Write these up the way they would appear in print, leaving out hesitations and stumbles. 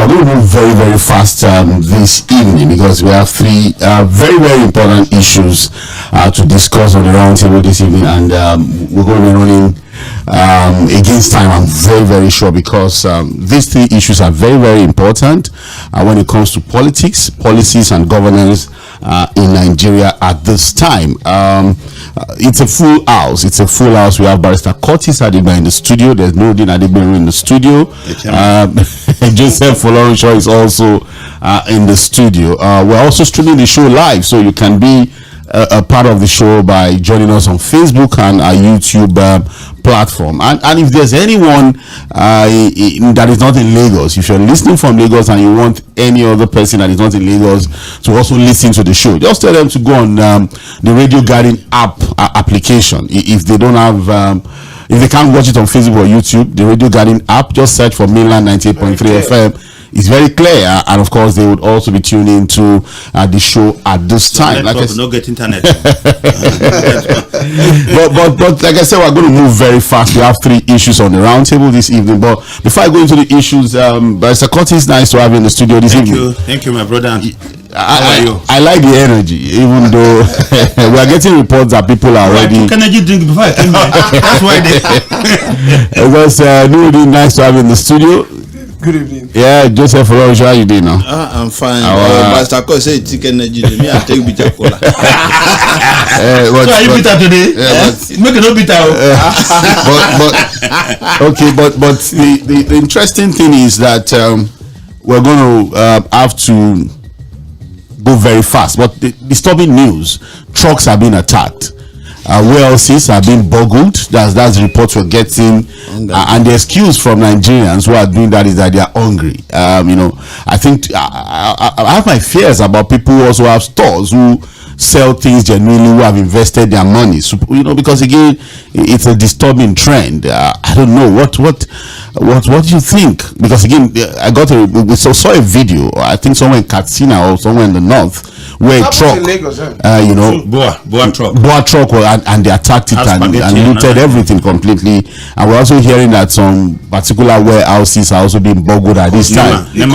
we're going to move very, very fast this evening because we have three very, very important issues to discuss on the roundtable this evening, and we're going to be running against time, I'm very, very sure, because these three issues are very, very important when it comes to politics, policies, and governance in Nigeria at this time. It's a full house. It's a full house. We have Barrister Curtis Adiba in the studio. There's Nurudeen Adegbenro in the studio. Joseph Folorunsho is also in the studio. We're also streaming the show live, so you can be a part of the show by joining us on Facebook and our YouTube platform. And if there's anyone that is not in Lagos, if you're listening from Lagos and you want any other person that is not in Lagos to also listen to the show, just tell them to go on the Radio Garden app application. If they don't have if they can't watch it on Facebook or YouTube, the Radio Garden app, just search for Mainland 98.3 FM. It's very clear, and of course they would also be tuning into the show at this time. Like not get internet. but like I said, we're going to move very fast. We have three issues on the roundtable this evening. But before I go into the issues, Barrister Curtis, nice to have you in the studio this evening. Thank you, my brother. How are you? I like the energy, even though we are getting reports that people are already. I took energy drink before I came here. That's why it was really nice to have you in the studio. Good evening. Yeah, Joseph Folorunsho, how you doing now? I'm fine. Pastor Cole say take energy. Me, I take bitter cola. So are you bitter today? Make it no bitter. But the interesting thing is that we're going to have to go very fast. But the disturbing news: trucks are being attacked. Warehouses are being boggled. That's the report we're getting, and the excuse from Nigerians who are doing that is that they are hungry. I think I have my fears about people who also have stores who sell things genuinely, who have invested their money. So, because again, it's a disturbing trend. I don't know what do you think? Because again, we saw a video. I think somewhere in Katsina or somewhere in the north, where a truck, Boa truck, and they attacked it and looted everything completely. And we're also hearing that some particular warehouses are also being boggled at this time. Even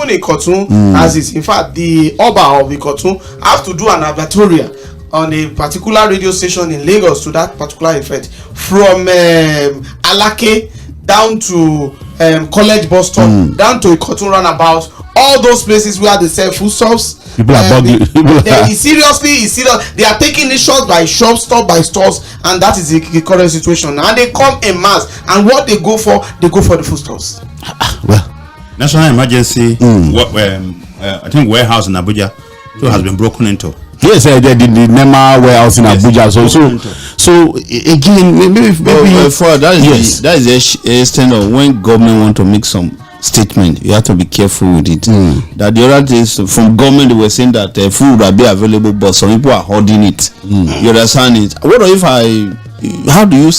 in Kotun, as is, in fact, the Oba of the Kotun have to do an advertorial on a particular radio station in Lagos to that particular effect, from Alake down to College bus stop, down to a Kotun roundabout, all those places where they sell foodstuffs. People are bugging. Seriously. They are taking it shot by shops, stop by stores, and that is the current situation. And they come en masse, and what they go for the foodstuffs. Well, national emergency. I think warehouse in Abuja has been broken into. Yes, the NEMA warehouse in Abuja. So again, maybe that is the extent of when government want to make some statement. You have to be careful with it. That the other days from government, they were saying that food will be available, but some people are hoarding it. You understand it? What if how do you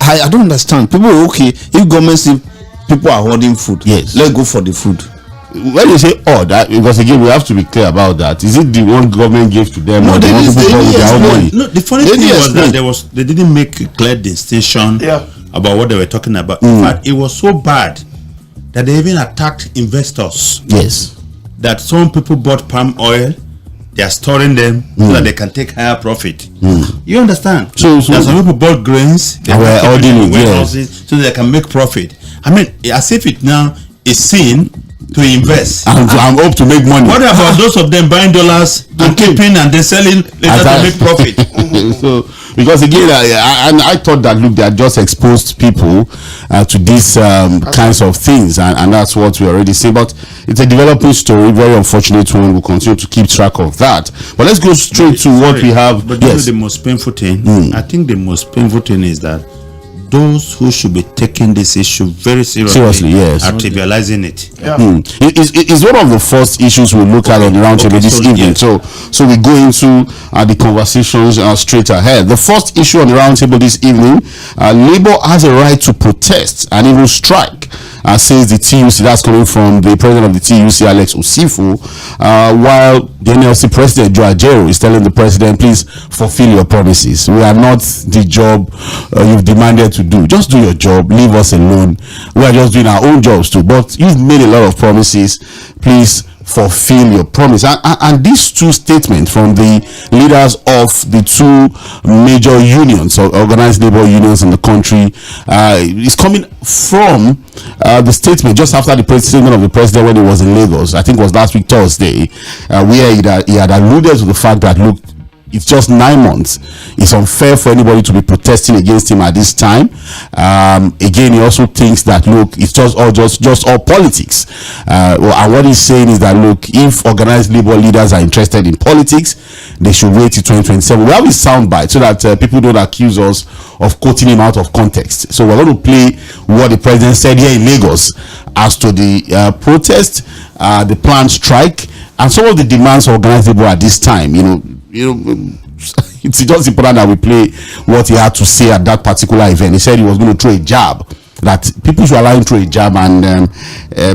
I don't understand. People are okay if government see people are hoarding food. Yes, let's go for the food. When you say that, because again we have to be clear about that. Is it the one government gave to them, or they want to put with their own money? No, the funny thing was that they didn't make a clear distinction about what they were talking about. In fact, it was so bad that they even attacked investors. Yes, that some people bought palm oil, they are storing them so that they can take higher profit. You understand? So some people bought grains, they were ordering warehouses so they can make profit. I mean, as if it now is seen to invest and hope to make money. What about those of them buying dollars and keeping and then selling later to make profit? So, because again, I thought that look, they are just exposed people to these kinds of things, and that's what we already say. But it's a developing story, very unfortunate one. We'll continue to keep track of that. But let's go straight to what we have. But the most painful thing, I think the most painful thing is that those who should be taking this issue very seriously yes, are trivializing it. It's one of the first issues we look at on the roundtable this evening. So we go into the conversations straight ahead. The first issue on the roundtable this evening: Labour has a right to protest and even strike, says the TUC. That's coming from the president of the TUC, Alex Osifo, while the NLC president, Joe Ajaero, is telling the president, please fulfill your promises. We are not the job you've demanded to to do. Just do your job, leave us alone. We are just doing our own jobs too. But you've made a lot of promises. Please fulfill your promise. And these two statements from the leaders of the two major unions, or organized labor unions in the country, is coming from the statement just after the statement of the president when he was in Lagos. I think it was last week Thursday, where he had alluded to the fact that, look, it's just 9 months. It's unfair for anybody to be protesting against him at this time. Again, he also thinks that, look, it's just all politics. And what he's saying is that, look, if organized labor leaders are interested in politics, they should wait till 2027. We have a soundbite so that people don't accuse us of quoting him out of context. So we're going to play what the president said here in Lagos as to the protest, the planned strike, and some of the demands of organized labor at this time. It's just important that we play what he had to say at that particular event. He said he was going to throw a jab, that people should allow him to throw a jab, and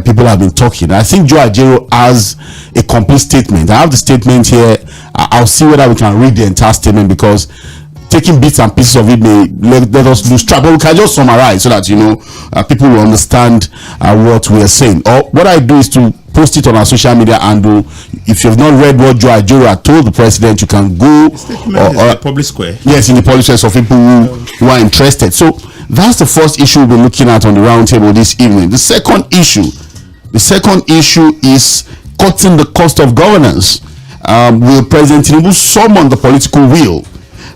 people have been talking. I think 광 has a complete statement. I have the statement here. I'll see whether we can read the entire statement, because taking bits and pieces of it may let us lose track, but we can just summarize so that people will understand what we are saying. Or what I do is to post it on our social media, and if you've not read what 광 told the president, you can go in the public square. Yes, in the public square, of people who are interested. So that's the first issue we'll be looking at on the roundtable this evening. The second issue is cutting the cost of governance. Will President Tinubu summon the political will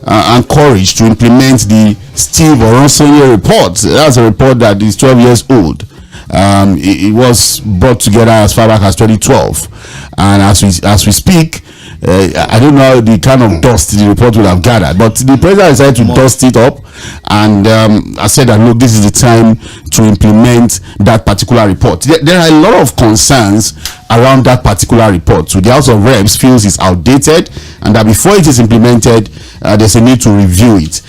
and courage to implement the Orosanye report? That's a report that is 12 years old. It was brought together as far back as 2012, and as we speak, I don't know the kind of dust the report will have gathered, but the president decided to dust it up, and I said that, look, this is the time to implement that particular report. There are a lot of concerns around that particular report. So the House of Reps feels it's outdated, and that before it is implemented, there's a need to review it,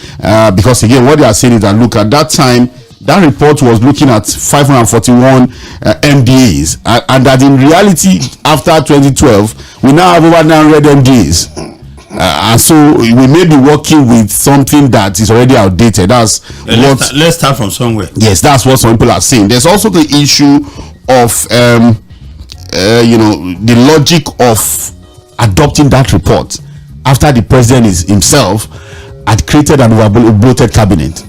because again, what they are saying is that, look, at that time, that report was looking at 541 MDAs, and that in reality, after 2012, we now have over 900 MDAs. And so we may be working with something that is already outdated. Let's start from somewhere. Yes, that's what some people are saying. There's also the issue of the logic of adopting that report after the president himself had created an overbloated cabinet.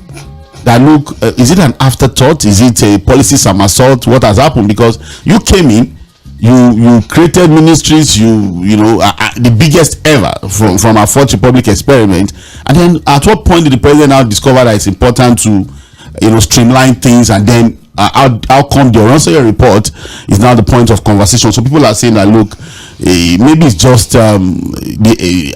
That, look, is it an afterthought? Is it a policy somersault? What has happened? Because you came in, you created ministries, the biggest ever from our Fourth Republic experiment, and then at what point did the president now discover that it's important to streamline things, and then how come the Orosanye report is now the point of conversation? So people are saying that, look, maybe it's just an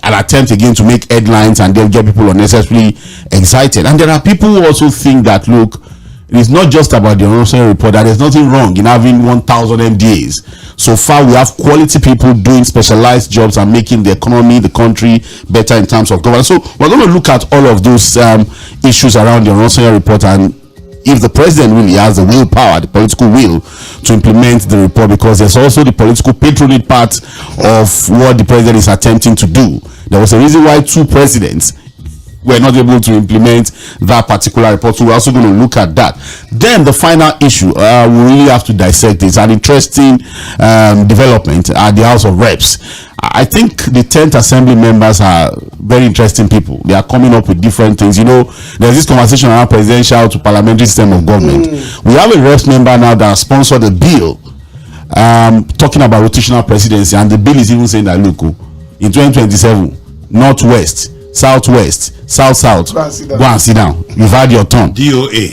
attempt again to make headlines and then get people unnecessarily excited. And there are people who also think that, look, it is not just about the Orosanye report, that there's nothing wrong in having 1,000 MDAs. So far, we have quality people doing specialized jobs and making the economy, the country better in terms of governance. So we're going to look at all of those issues around the Orosanye report, and if the president really has the willpower, the political will to implement the report, because there's also the political patronage part of what the president is attempting to do. There was a reason why 2 presidents were not able to implement that particular report, so we're also going to look at that. Then the final issue, we really have to dissect this. An interesting development at the House of Reps. I think the 10th Assembly members are very interesting people. They are coming up with different things. There's this conversation around presidential to parliamentary system of government. We have a Reps member now that sponsored a bill talking about rotational presidency, and the bill is even saying that, look, in 2027, Northwest, Southwest, South, go and sit down. You've had your turn. DOA.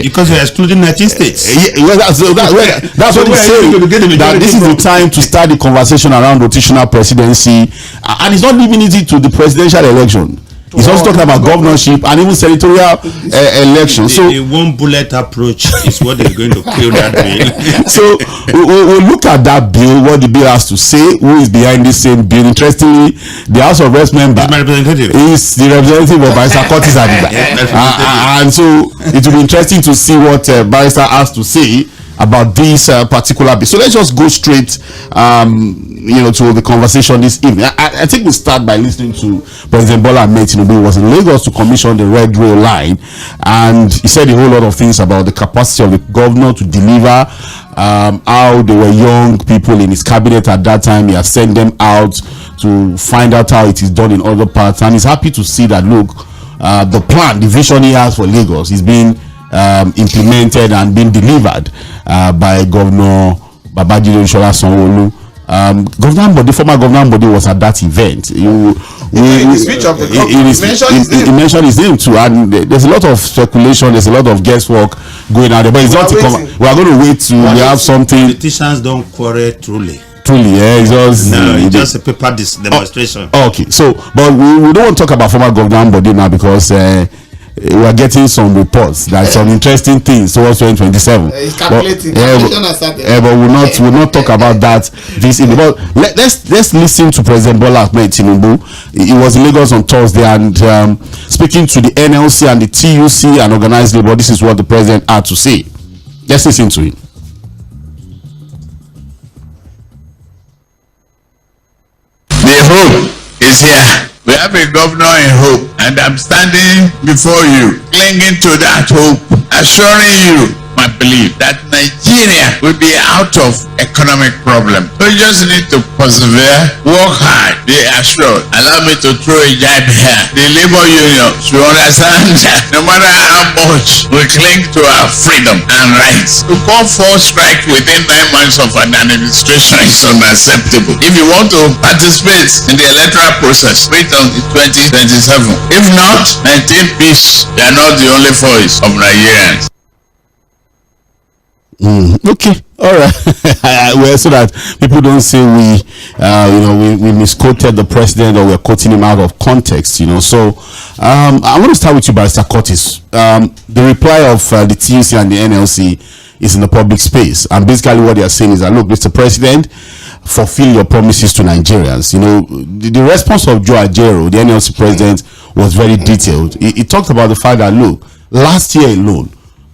Because you're excluding 19 states. That's what he's saying. That this is the time to start the conversation around rotational presidency, and it's not limited to the presidential election. He's also talking about governorship and even senatorial elections. So a one bullet approach is what they're going to kill that bill. So we'll look at that bill, what the bill has to say, who is behind this same bill. Interestingly, the House of Reps member is the representative of Barrister 괶. And so it will be interesting to see what Barrister has to say about this particular bill. So let's just go straight, to the conversation this evening. I think we start by listening to President Bola Ahmed Tinubu. He was in Lagos to commission the Red Rail Line, and he said a whole lot of things about the capacity of the governor to deliver. How they were young people in his cabinet at that time. He has sent them out to find out how it is done in other parts, and he's happy to see that look, the plan, the vision he has for Lagos is being implemented and being delivered by Governor Babajide Sanwo-Olu. The former Governor Body was at that event. In the speech of the governor, he mentioned his name too, and there's a lot of speculation, there's a lot of guesswork going on there, but it's not we are going to wait to have something. Politicians don't quarrel truly, it's just a paper demonstration. Okay, so but we don't want to talk about former Governor Body now, because we are getting some reports that some interesting things towards 2027. But we'll not talk about that this evening. But let's listen to President Bola Ahmed Tinubu. He was in Lagos on Thursday, and speaking to the NLC and the TUC and Organized Labour. This is what the president had to say. Let's listen to him. The hope is here. We have a governor in hope, and I'm standing before you, clinging to that hope, assuring you my belief that Nigeria will be out of economic problem. We just need to persevere, work hard, be assured. Allow me to throw a jab here. The labor union should understand that no matter how much we cling to our freedom and rights, to call for strike within 9 months of an administration is unacceptable. If you want to participate in the electoral process, wait until 2027. If not, maintain peace. They are not the only voice of Nigerians. Okay, all right. Well, so that people don't say we misquoted the president, or we're quoting him out of context. So I want to start with you, Barrister Curtis. The reply of the TUC and the NLC is in the public space, and basically what they are saying is that, look, Mr. President, fulfill your promises to Nigerians. The response of Joe Ajaero, the NLC president, was very detailed. He talked about the fact that, look, last year alone,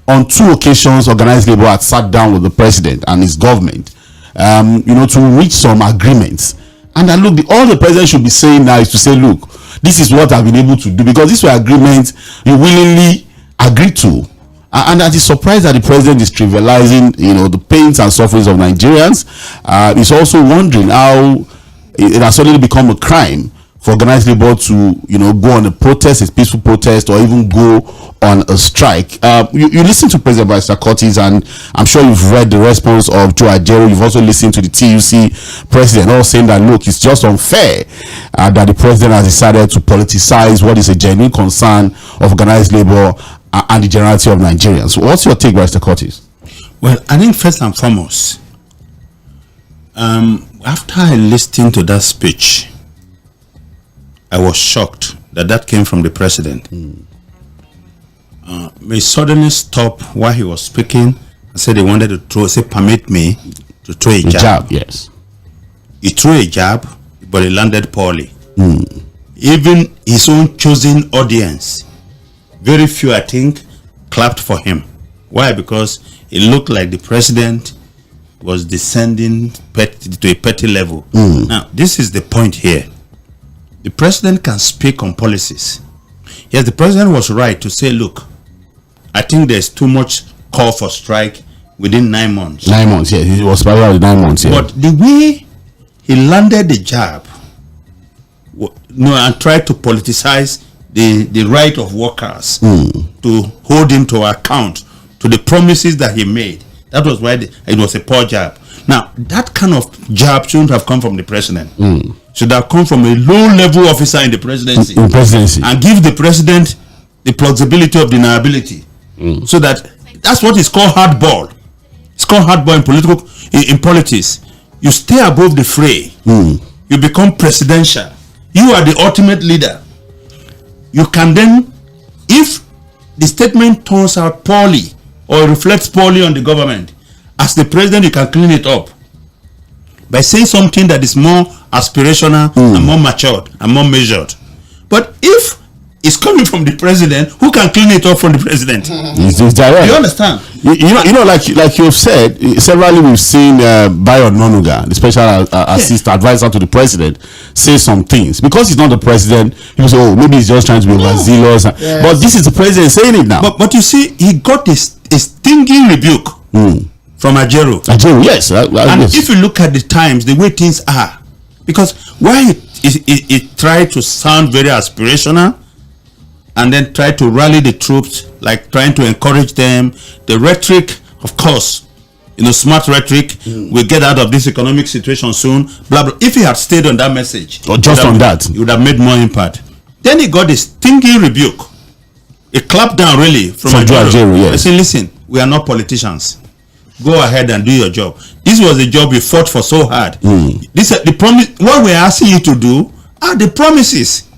on 2 occasions, Organized Labour had sat down with the president and his government, to reach some agreements. And that, look, all the president should be saying now is to say, look, this is what I've been able to do, because these were agreements you willingly agreed to. And that is surprised that the president is trivializing, the pains and sufferings of Nigerians. He's also wondering how it has suddenly become a crime for Organized Labour to, go on a protest, a peaceful protest, or even go on a strike. You listen to President Barrister Curtis, and I'm sure you've read the response of Joe Ajaero. You've also listened to the TUC president, all saying that, look, it's just unfair that the president has decided to politicize what is a genuine concern of Organized Labour and the generality of Nigerians. What's your take, Barrister Curtis? Well, I think first and foremost, after I listened to that speech, I was shocked that came from the president. He suddenly stopped while he was speaking and said he wanted to permit me to throw a jab. Yes. He threw a jab, but it landed poorly. Even his own chosen audience, very few, I think, clapped for him. Why? Because it looked like the president was descending to a petty level. Now, this is the point here. The president can speak on policies. Yes, the president was right to say, look, I think there's too much call for strike within 9 months. 9 months, yeah. It was probably 9 months, yeah. But the way he landed the jab, and tried to politicize the right of workers to hold him to account to the promises that he made, that was why it was a poor jab. Now, that kind of jab shouldn't have come from the president. Should have come from a low-level officer in the presidency. And give the president the plausibility of deniability. So that's what is called hardball. It's called hardball in politics. You stay above the fray. You become presidential. You are the ultimate leader. You can then, if the statement turns out poorly or reflects poorly on the government, as the president, you can clean it up by saying something that is more aspirational and more matured and more measured. But if is coming from the president, who can clean it up from the president? It's direct. You understand? You know, like you've said, severally we've seen Bayo Onanuga, the special assistant advisor to the president, say some things. Because he's not the president, people say, oh, maybe he's just trying to be overzealous. Yes. But this is the president saying it now. But you see, he got a stinging rebuke from Ajaero. Ajaero, yes. If you look at the times, the way things are, because why he tried to sound very aspirational, and then try to rally the troops, like trying to encourage them. The rhetoric, of course, smart rhetoric, we'll get out of this economic situation soon, blah, blah. If he had stayed on that message, or just on that, he would have made more impact. Then he got a stinging rebuke, a clap down really from Ajaero. Yes. I say, listen, we are not politicians. Go ahead and do your job. This was the job you fought for so hard. The promise. What we're asking you to do are the promises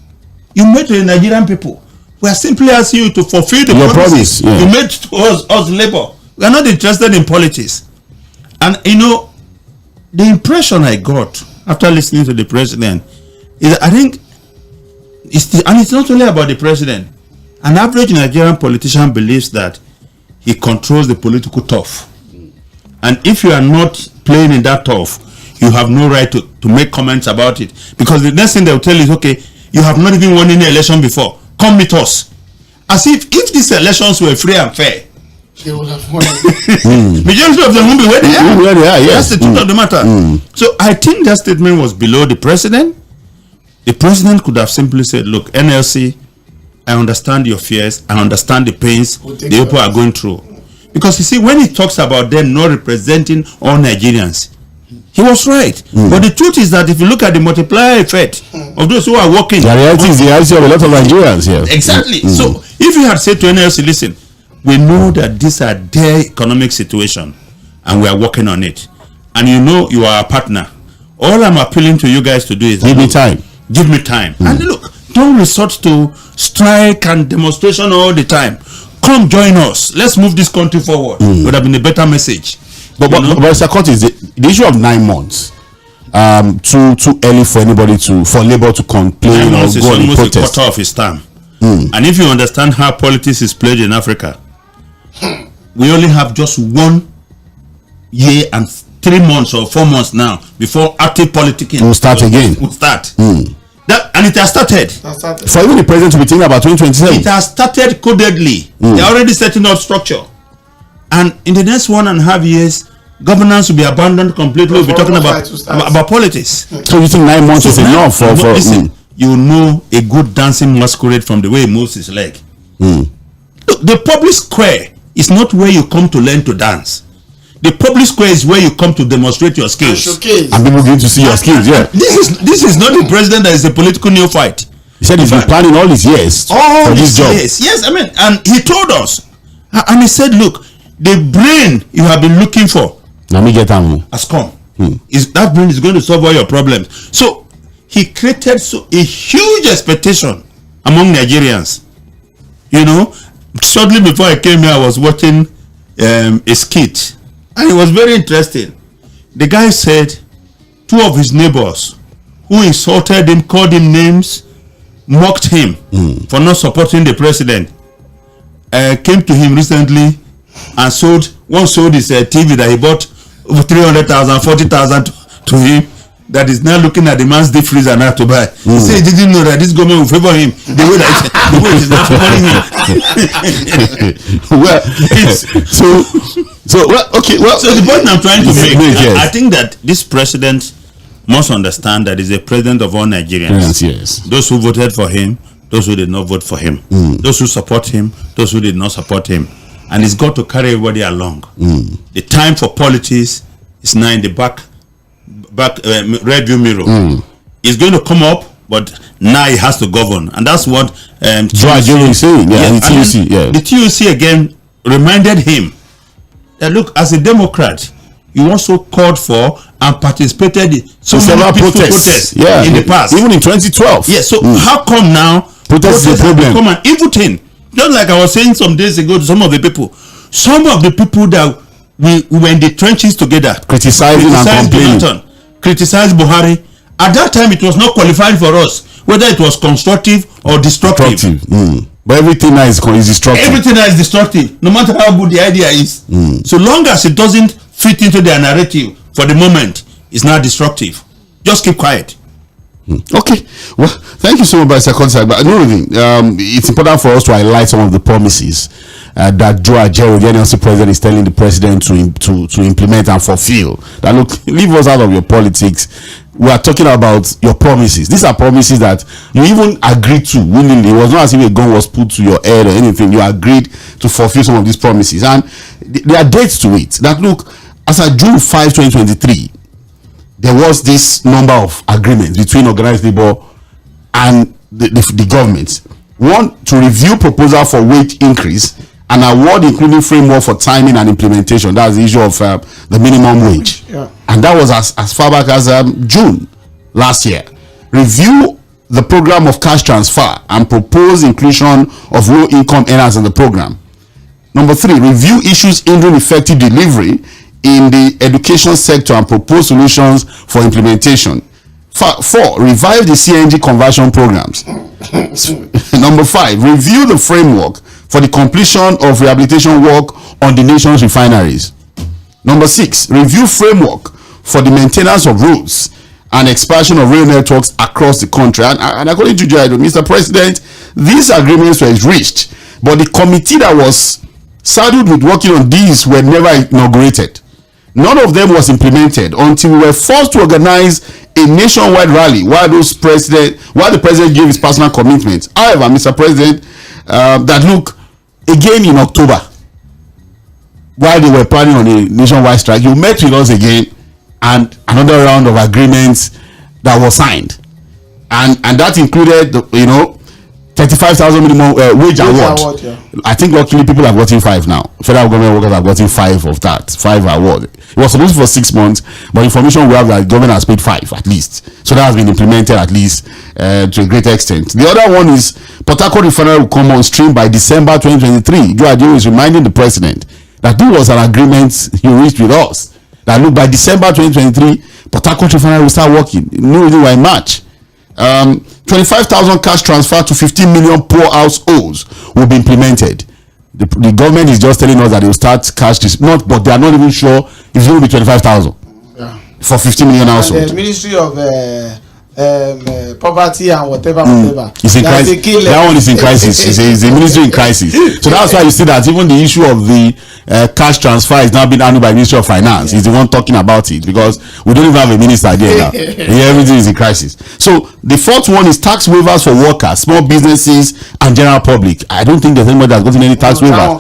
you made to the Nigerian people. We are simply asking you to fulfill the promises you made to us labor. We are not interested in politics. And the impression I got after listening to the president is that I think it's not only about the president. An average Nigerian politician believes that he controls the political turf. And if you are not playing in that turf, you have no right to make comments about it. Because the next thing they'll tell you is, okay, you have not even won any election before. Come meet us. As if these elections were free and fair, they would have won. Majority of them won't be where they are. Yes. That's the truth of the matter. So I think that statement was below the president. The president could have simply said, look, NLC, I understand your fears. I understand the pains the people are going through. Because you see, when he talks about them not representing all Nigerians, he was right. But the truth is that if you look at the multiplier effect of those who are working, the reality is the reality of a lot of Nigerians here. Exactly. So if you had said to NLC, listen, we know that these are their economic situation and we are working on it, and you are a partner, all I'm appealing to you guys to do is give me time. Give me time. And look, don't resort to strike and demonstration all the time. Come join us. Let's move this country forward. Would have been a better message. But Mr. Court, is the issue of 9 months too early for anybody for labor to complain or go on protest? Almost a quarter of his term. And if you understand how politics is played in Africa, we only have just 1 year and 3 months or 4 months now before active politicking will start again. Will start. And it has started. For even the president to be thinking about 2027. It has started codedly. They are already setting up structure. And in the next 1.5 years, governance will be abandoned completely. We'll be talking about politics. So you think 9 months is enough for listen, you know a good dancing masquerade from the way he moves his leg. Look, the public square is not where you come to learn to dance. The public square is where you come to demonstrate your skills. And people going to see your skills, yeah. This is not the president that is a political neophyte. He said he's been planning all these years for this job. Yes, I mean, and he told us. And he said, look, the brain you have been looking for has come. That brain is going to solve all your problems. So he created a huge expectation among Nigerians. Shortly before I came here, I was watching a skit. And it was very interesting. The guy said 2 of his neighbors who insulted him, called him names, mocked him for not supporting the president, came to him recently and sold his TV that he bought over 300,000, 40,000 to him, that is now looking at the man's deep freezer now to buy. He said he didn't know that this government will favor him the way it is not favoring him. So the point I'm trying to make, I think that this president must understand that he's a president of all Nigerians. Yes. Those who voted for him, those who did not vote for him, those who support him, those who did not support him, and he's got to carry everybody along. The time for politics is now in the back rearview mirror. He's going to come up, but now he has to govern, and that's what TUC is saying. The TUC again reminded him that look, as a Democrat, you also called for and participated in several protests in the past, even in 2012. Yes. So how come now protests is a problem? Come an evil thing. Just like I was saying some days ago to some of the people that we were in the trenches together, criticizing and complaining, criticized Buhari. At that time, it was not qualified for us. whether it was constructive or destructive. But everything now is destructive. Everything now is destructive, no matter how good the idea is. So long as it doesn't fit into their narrative for the moment, it's not destructive. Just keep quiet. Okay, well, thank you so much, Mr. Contact. But it's important for us to highlight some of the promises that WဃÇ, the NLC president, is telling the president to implement and fulfill. That look, leave us out of your politics. We are talking about your promises. These are promises that you even agreed to willingly. It was not as if a gun was put to your head or anything. You agreed to fulfill some of these promises, and there are dates to it. That look, as of June 5, 2023. There was this number of agreements between organized labor and the government. One, to review proposal for wage increase and award including framework for timing and implementation. That's the issue of the minimum wage. Yeah. And that was as far back as June last year. Review the program of cash transfer and propose inclusion of low income earners in the program. Number 3, review issues hindering effective delivery in the education sector and propose solutions for implementation. 4, revive the CNG conversion programs. Number 5, review the framework for the completion of rehabilitation work on the nation's refineries. Number 6, review framework for the maintenance of roads and expansion of rail networks across the country. And according to Mr. President, these agreements were reached, but the committee that was saddled with working on these were never inaugurated. None of them was implemented until we were forced to organize a nationwide rally while the president gave his personal commitment. However, Mr. President, that look, again in October, while they were planning on a nationwide strike, you met with us again, and another round of agreements that was signed, and that included 35,000 minimum wage award. Yeah. I think luckily people have gotten 5 now. Federal government workers have gotten 5 of that. 5 award. It was supposed for 6 months, but information we have that the government has paid 5 at least. So that has been implemented at least to a great extent. The other one is Port Harcourt refinery will come on stream by December 2023. WဃÇ is reminding the president that there was an agreement he reached with us. That look, by December 2023, Port Harcourt refinery will start working. No reason why March. 25,000 cash transfer to 15 million poor households will be implemented. The government is just telling us that they will start cash this, but they are not even sure if it's going to be 25,000 for 15 million households. The Ministry of Poverty and whatever. It's in crisis. That one is in crisis. It's a ministry in crisis. So that's why you see that even the issue of the cash transfer is now being handled by the Ministry of Finance. He's the one talking about it, because we don't even have a minister there now. Everything is in crisis. So the 4th one is tax waivers for workers, small businesses, and general public. I don't think there's anybody that's gotten any tax waiver.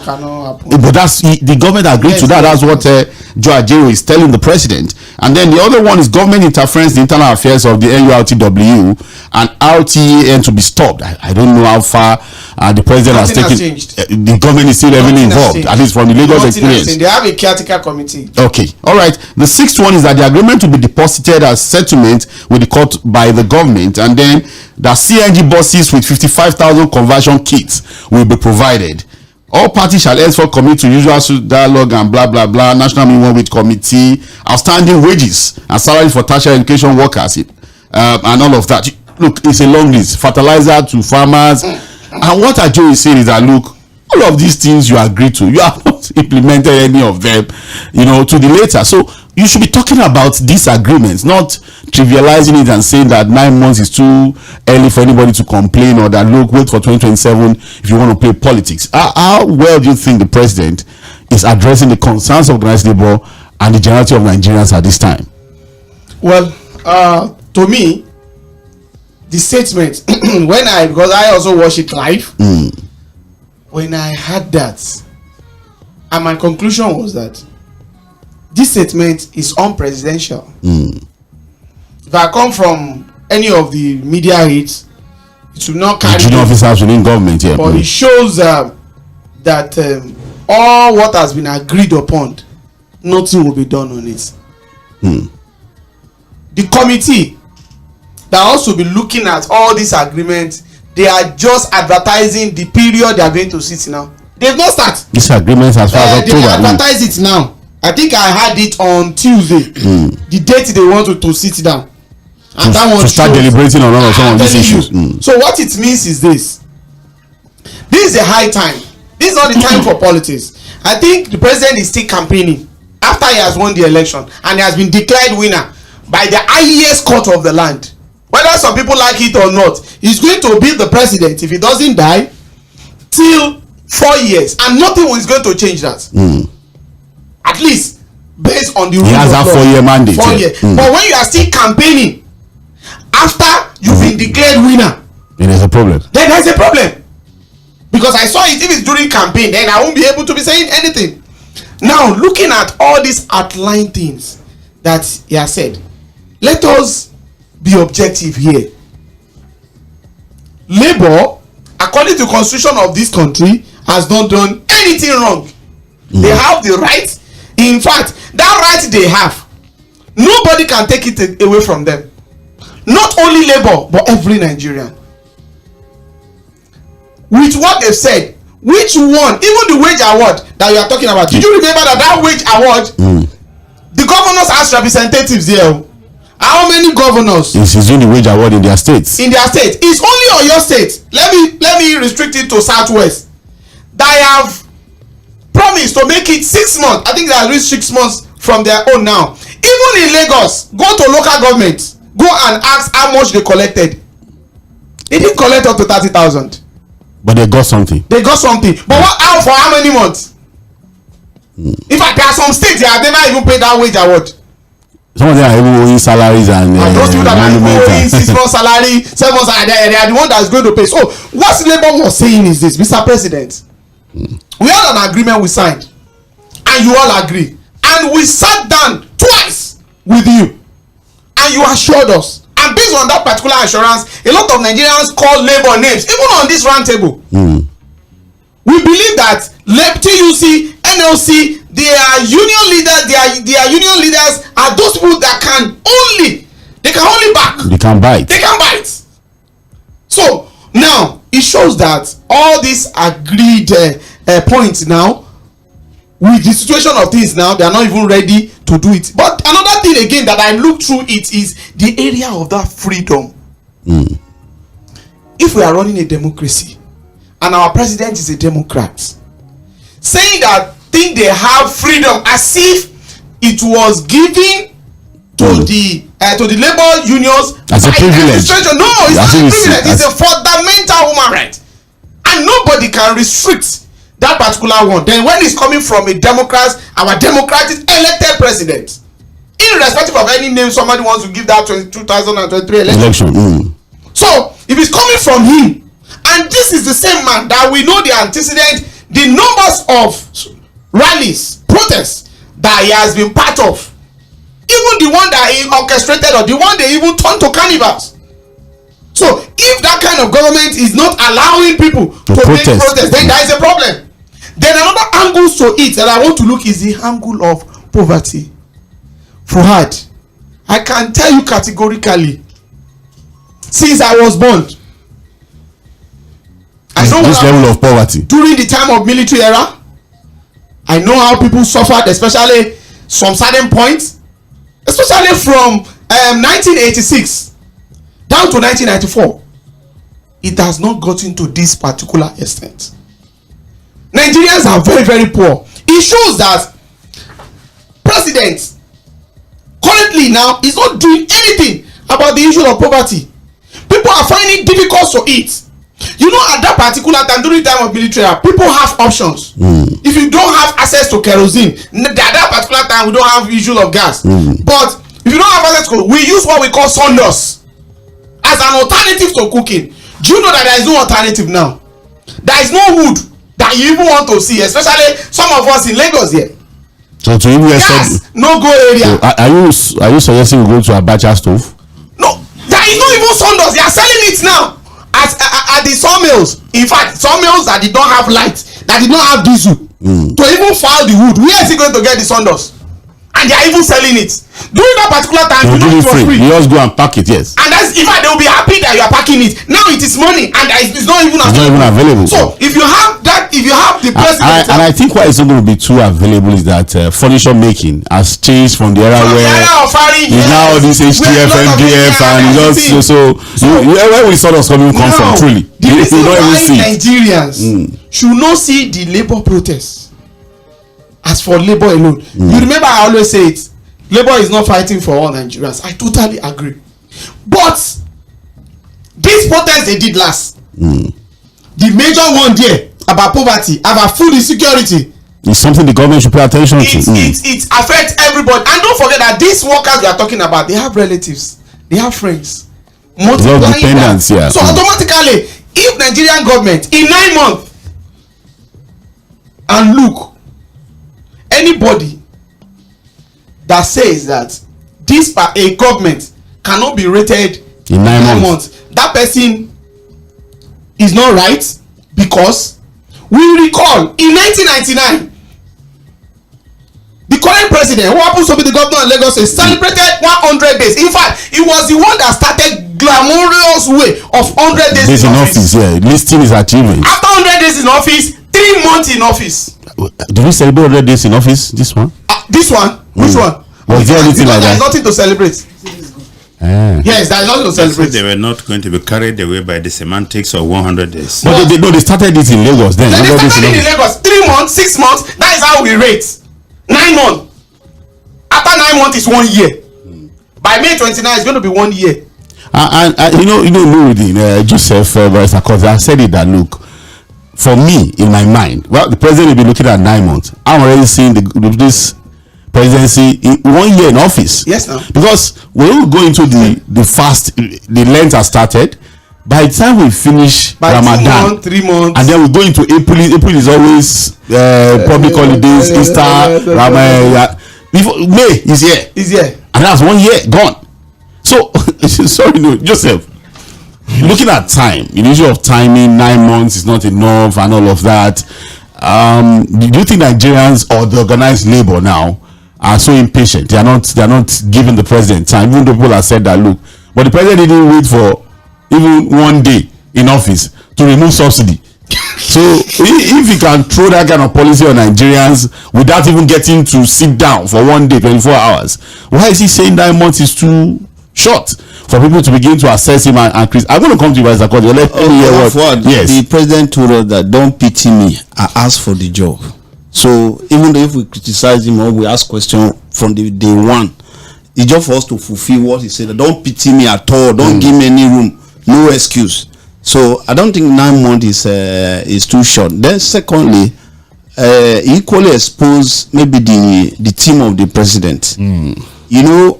But that's the government agreed to that. That's what WဃÇ is telling the president. And then the other one is government interference in the internal affairs of the NURTW and RTAN to be stopped. I don't know how far the president has taken. The government is still heavily involved, at least from the Lagos experience. They have a caretaker committee. Okay, all right. The 6th one is that the agreement will be deposited as settlement with the court by the government, and then the CNG buses with 55,000 conversion kits will be provided. All parties shall henceforth commit to usual dialogue and blah blah blah. National Minimum Wage Committee, outstanding wages and salary for tertiary education workers, and all of that. Look, it's a long list. Fertilizer to farmers, and what Ajo is saying is that look, all of these things you agree to, you have not implemented any of them, to the later. So you should be talking about these agreements, not trivializing it and saying that 9 months is too early for anybody to complain, or that look, wait for 2027 if you want to play politics. How well do you think the president is addressing the concerns of organized labor and the generality of Nigerians at this time? Well, to me, the statement because I also watch it live, when I heard that, and my conclusion was that this statement is unpresidential. If I come from any of the media aides, it should not carry junior officers within government, yeah. But it shows that all what has been agreed upon, nothing will be done on it. The committee that also be looking at all these agreements, they are just advertising the period they are going to sit now. They've not started. These agreements as far as October. They advertise it now. I think I had it on Tuesday. The date they want to sit down. And that one to start deliberating on some of these issues. So what it means is this. This is a high time. This is not the time for politics. I think the president is still campaigning after he has won the election and he has been declared winner by the highest court of the land. Whether some people like it or not, he's going to be the president if he doesn't die till 4 years, and nothing is going to change that. At least based on the rules. He has that 4-year mandate. 4 years. But when you are still campaigning after you've been declared winner, then there's a problem. Then there's a problem. Because I saw it, if it's during campaign, then I won't be able to be saying anything. Now, looking at all these outline things that he has said, let us be objective here. Labour, according to the constitution of this country, has not done anything wrong. They have the right. In fact, that right they have, nobody can take it away from them. Not only Labour, but every Nigerian. With what they've said, which one, even the wage award that you are talking about, did you remember that wage award, the governors has representatives there? How many governors is doing the wage award in their states? In their state. It's only on your state. Let me restrict it to Southwest. They have promised to make it 6 months. I think they have reached 6 months from their own now. Even in Lagos, go to local government, go and ask how much they collected. They didn't collect up to 30,000. But they got something. They got something. But what, for how many months? In fact, there are some states that have never even paid that wage award. Some of them are even owing salaries and those people that are owing 6 months salary, 7 months salary, they are the one that's going to pay. So what Labour was saying is this, Mr. President, we had an agreement we signed, and you all agree, and we sat down twice with you, and you assured us. And based on that particular assurance, a lot of Nigerians call Labour names, even on this roundtable. We believe that TUC, NLC, their union leaders are those people that can only back. They can bite. They can bite. So now it shows that all these agreed points now, with the situation of things now, they are not even ready to do it. But another thing again that I look through it is the area of that freedom. If we are running a democracy and our president is a Democrat, saying that think they have freedom as if it was given to the labor unions as a privilege. No, it's not a privilege. It's a fundamental human right, and nobody can restrict that particular one. Then when it's coming from a Democrat, our democratic elected president, irrespective of any name somebody wants to give that 2023 election. So if it's coming from him, and this is the same man that we know the antecedent, the numbers of rallies, protests that he has been part of, even the one that he orchestrated or the one they even turned to carnivals. So if that kind of government is not allowing people to make protests, then there is a problem. Then another angle to it that I want to look is the angle of poverty. Fuhad, I can tell you categorically, since I was born, I know this level of poverty during the time of military era. I know how people suffered, especially some certain points, especially from 1986 down to 1994. It has not gotten to this particular extent. Nigerians are very, very poor. It shows that president currently now is not doing anything about the issue of poverty. People are finding it difficult to eat. You know, at that particular time, during the time of military, people have options. If you don't have access to kerosene, at that particular time, we don't have issue of gas. But if you don't have access to, we use what we call sawdust as an alternative to cooking. Do you know that there is no alternative now? There is no wood that you even want to see, especially some of us in Lagos here. So to even gas, no go area. So are you suggesting we go to a Abacha stove? No, there is not even sawdust. They are selling it now at the sawmills. In fact, sawmills that did not have light, that did not have diesel to even file the wood. Where is he going to get the sawdust? and they are even selling it. During that particular time, you know it was free. You just go and pack it, yes. And that's, in fact, they will be happy that you are packing it. Now it is money, and it's not even available. So if you have that, if you have the president, and I think why it's not going to be too available is that furniture making has changed from the era where it's now this HTF, MDF, and just where we sort of coming come from truly. The reason why Nigerians should not see the labor protests as for labor alone. You remember I always say it. Labor is not fighting for all Nigerians. I totally agree. But this protest they did last, the major one there about poverty, about food insecurity, it's something the government should pay attention to. It affects everybody. And don't forget that these workers we are talking about, they have relatives, they have friends, multiplying that. Yeah. So automatically, if Nigerian government in 9 months, and look, anybody that says that a government cannot be rated in 9 months, that person is not right, because we recall in 1999 the current president, who happens to be the governor of Lagos, celebrated 100 days. In fact, it was the one that started glamorous way of 100 days in office. Yeah, listing his achievements. After 100 days in office, 3 months in office. Did we celebrate 100 days in office? This one? This one? Which one? Was there anything like that? There is nothing to celebrate. Yes, there is nothing to celebrate. They were not going to be carried away by the semantics of 100 days. But they started it in Lagos then. They started it in Lagos. 3 months, 6 months. That is how we rate. 9 months. After 9 months is 1 year. By May 29, it's going to be 1 year. And Nuruddin, Joseph 𝐴𝐴 I said it that look, for me in my mind, well, the president will be looking at 9 months. I'm already seeing this presidency in 1 year in office. Yes, now. Because when we go into the fast, the Lent has started. By the time we finish Ramadan, 3 months, and then we go into April. April is always public holidays, Easter, Ramadan. May is here. And that's 1 year gone. So sorry, no, Joseph. Looking at time, the issue of timing, 9 months is not enough, and all of that. Do you think Nigerians or the organized labor now are so impatient? They are not giving the president time. Even though people have said that, look, but the president didn't wait for even 1 day in office to remove subsidy. So if he can throw that kind of policy on Nigerians without even getting to sit down for 1 day, 24 hours, why is he saying 9 months is too short for people to begin to assess him and increase? I'm going to come to you as a court. Let me hear what. Yes. The president told us that don't pity me, I ask for the job. So even though if we criticize him or we ask questions from the day one, it's just for us to fulfill what he said. Don't pity me at all. Don't give me any room. No excuse. So I don't think 9 months is too short. Then secondly, equally expose maybe the team of the president. You know,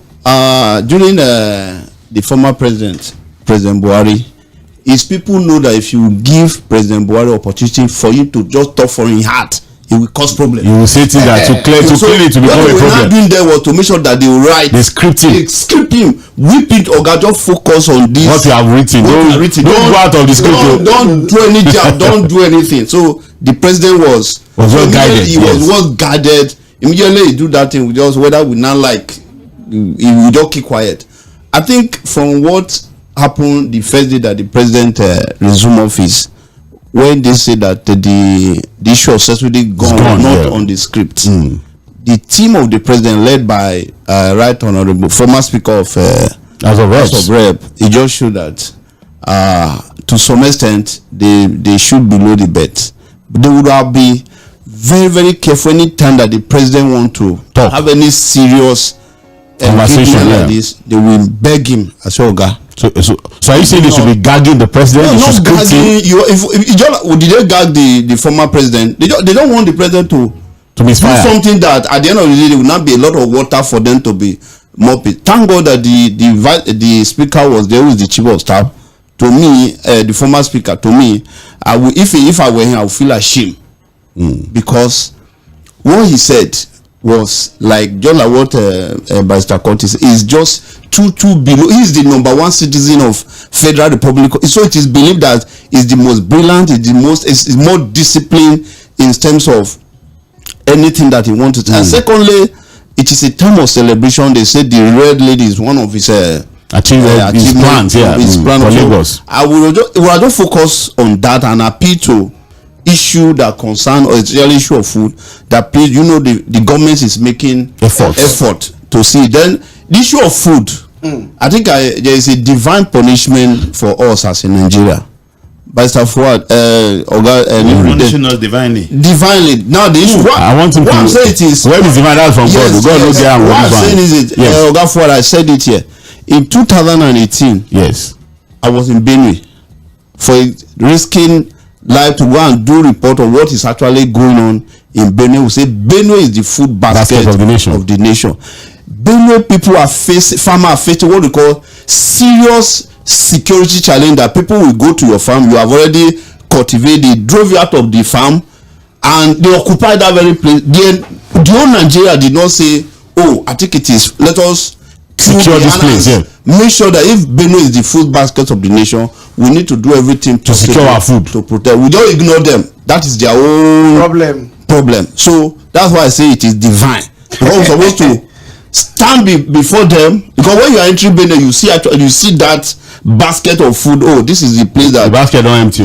during the former president Buhari, his people know that if you give President Buhari opportunity for you to just talk from his heart, it will cause problem. You will say things that to clear it to become a problem. What we're not doing there was to make sure that they will write. They script him. Whip it, or just focus on this. What you have written. Don't go out of the script. Don't do any job. Don't do anything. So the president was well guided. He was well guided. Immediately he do that thing. We just, whether we not like, he will just keep quiet. I think from what happened the first day that the president resumed office, when they say that the issue of subsidy gone not on the script, the team of the president, led by Right Honorable former Speaker of House of Rep, it just showed that to some extent they should below the bet. But they would have be very, very careful any time that the president want to have any serious conversation like this. They will beg him as well, guy. So are you saying they should be gagging the president? No, not gagging. Did they gag the former president? They don't want the president to misfire. Do something that at the end of the day there will not be a lot of water for them to be mopping. Thank God that the speaker was there with the chief of staff. To me, the former speaker, to me, if I were him, I would feel ashamed because what he said was like just like what Barrister Curtis is just too below. He is the #1 citizen of Federal Republic, so it is believed that is the most brilliant, is more disciplined in terms of anything that he wanted. And secondly, it is a time of celebration. They say the red lady is one of his achievements, his plan for Lagos. I will just focus on that and appeal to issue that concern, or especially issue of food, that please, the government is making effort to see. Then the issue of food, I think there is a divine punishment for us as in Nigeria. By Fuhad, punishing us divinely. Now the issue. I want him to. I'm saying it is. Where is divine? That's from God. God knows there. What I'm saying is it. Fuhad, I said it here. In 2018, yes, I was in Benue for risking life to go and do report on what is actually going on in Benue. We say Benue is the food basket of the nation. Benue people are facing what we call serious security challenge, that people will go to your farm, you have already cultivated, they drove you out of the farm and they occupied that very place. The whole Nigeria did not say, oh, I think it is, let us secure this place. Make sure that if Benue is the food basket of the nation, we need to do everything to secure our food, to protect. We don't ignore them. That is their own problem. So that's why I say it is divine. We're supposed to stand before them, because when you are entering Benue, you see that basket of food. Oh, this is the place that the basket don't empty.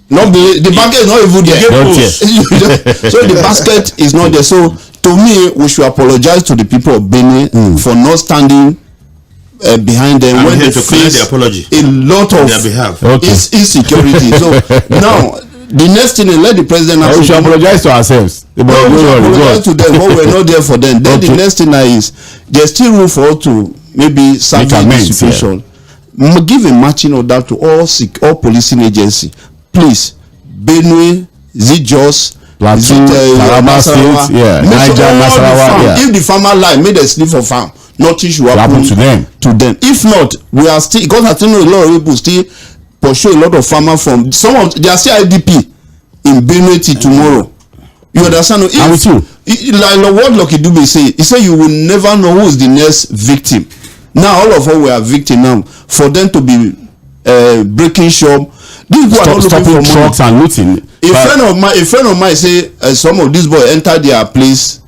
The basket is not even there. So the basket is not there. So to me, we should apologize to the people of Benue for not standing behind them when they face a lot of insecurity. So now the next thing is, let the president. We should apologize to ourselves. We should apologize to them, but we're not there for them. Then the next thing is, there's still room for us to maybe salvage the situation. Give a matching order to all policing agencies. Please, Benue, Jos, Taraba State, Niger, if the farmer lie, make them sleep for farm. Nothing should happen to them. If not, we are still, because I think a lot of people still pursue a lot of farmers from they are still IDP in Benue till tomorrow. You understand? I'm with you. Like what Lucky Dube say, he said you will never know who is the next victim. Now all of us we are victim now. For them to be breaking shop, these people are not looking for trucks and looting. A friend of mine say some of these boys entered their place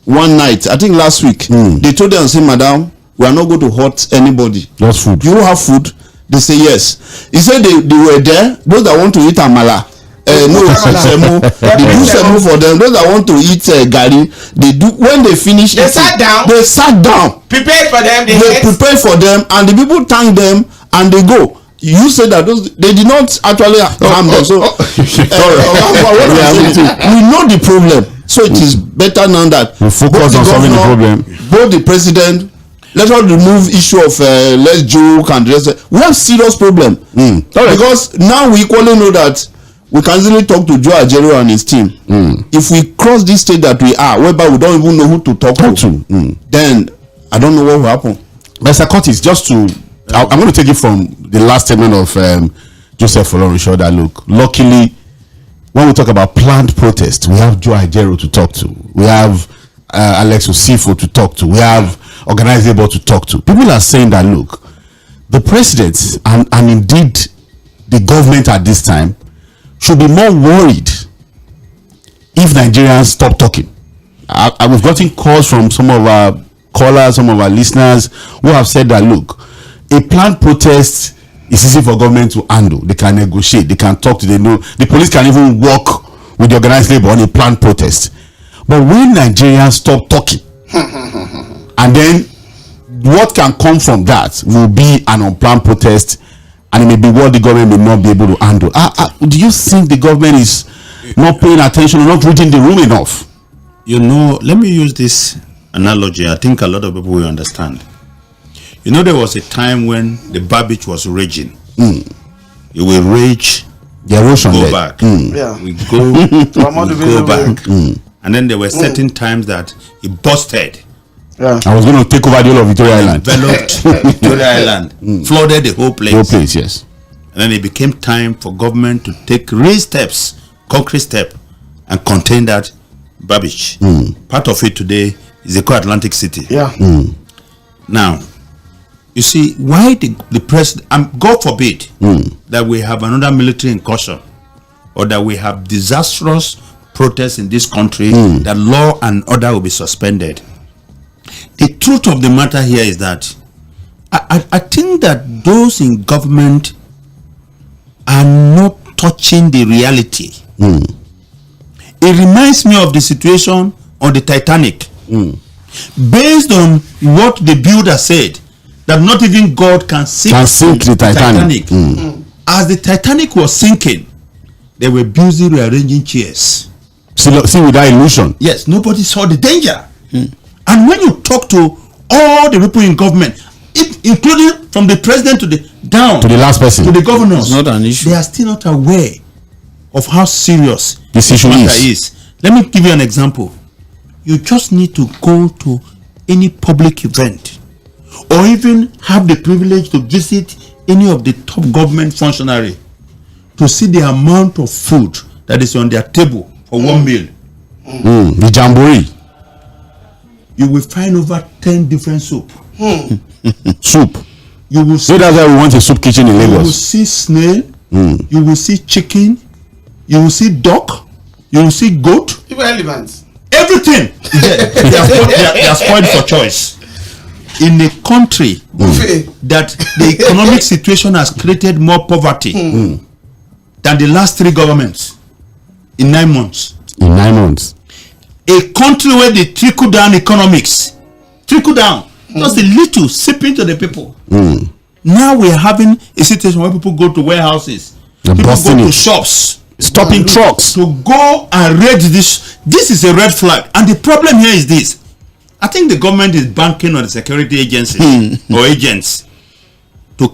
one night, I think last week. They told them, say, madam, we are not going to hurt anybody. Just food. You have food? They say yes. He said they were there. Those that want to eat amala, semo, they do semo for them. Those that want to eat gari, they do. When they finish, they sat down. Prepared for them. They prepared for them, and the people thank them, and they go. You said that they did not actually harm them. So we know the problem. So it is better now that we focus on solving the problem. Both the president, let us remove issue of let's joke and we have serious problem. Because now we equally know that we can easily talk to Joe Ajero and his team. If we cross this state that we are, whereby we don't even know who to talk to, then I don't know what will happen. Mr. Curtis, just to I'm going to take it from the last statement of Joseph Folorunsho that look, luckily, when we talk about planned protest, we have Joe Ajero to talk to. We have Alex Osifo to talk to. We have Organised to talk to. People are saying that, look, the president and indeed the government at this time should be more worried if Nigerians stop talking. We've gotten calls from some of our callers, some of our listeners who have said that, look, a planned protest is easy for government to handle. They can negotiate, they can talk to the police can even work with the organized labor on a planned protest. But when Nigerians stop talking, and then what can come from that will be an unplanned protest, and it may be what the government may not be able to handle. Do you think the government is not paying attention or not reading the room enough? Let me use this analogy. I think a lot of people will understand. There was a time when the Babbage was raging. It will rage, the erosion go back. We go back. And then there were certain times that it busted. I was going to take over the whole of Victoria Island. Enveloped Victoria Island. Flooded the whole place. Yes. And then it became time for government to take real steps, concrete step, and contain that Babbage. Part of it today is the Atlantic City. Now, you see, why the president, God forbid that we have another military incursion or that we have disastrous protests in this country, that law and order will be suspended. truth of the matter here is that I think that those in government are not touching the reality. It reminds me of the situation on the Titanic. Based on what the builder said, that not even God can sink the Titanic. As the Titanic was sinking, they were busy rearranging chairs. See with that illusion. Yes, nobody saw the danger. And when you talk to all the people in government, including from the president to the last person, to the governors, it's not an issue. They are still not aware of how serious this issue is. Let me give you an example. You just need to go to any public event, or even have the privilege to visit any of the top government functionary, to see the amount of food that is on their table for one meal. The jamboree. You will find over 10 different soup. Soup. You will see, so that's why we want a soup kitchen in Lagos. You will see snail. You will see chicken. You will see duck. You will see goat. Even elephants. Everything. They are spoiled for choice. In a country that the economic situation has created more poverty than the last 3 governments in 9 months. In 9 months. A country where the trickle down economics, just a little sip into the people. Now we are having a situation where people go to warehouses, people go to shops, stopping trucks to go and raid this. This is a red flag. And the problem here is this. I think the government is banking on the security agencies or agents to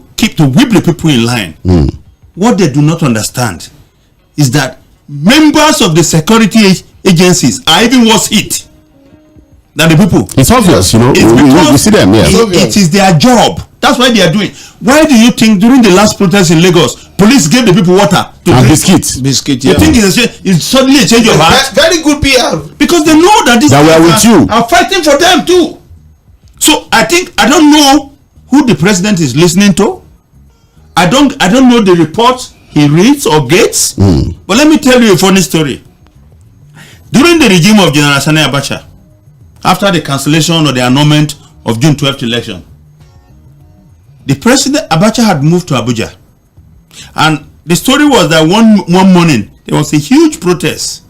whip the people in line. What they do not understand is that members of the security agencies are even worse hit than the people. It's obvious, you know. We see them. Yeah, it is their job. That's why they are doing. Why do you think during the last protest in Lagos, police gave the people water to and drink? Biscuit. You think it's suddenly a change of heart? Very good PR. Because they know that these people are fighting for them too. So I don't know who the president is listening to. I don't know the reports he reads or gets. But let me tell you a funny story. During the regime of General Sani Abacha, after the cancellation or the annulment of June 12th election, the president Abacha had moved to Abuja, and the story was that one morning there was a huge protest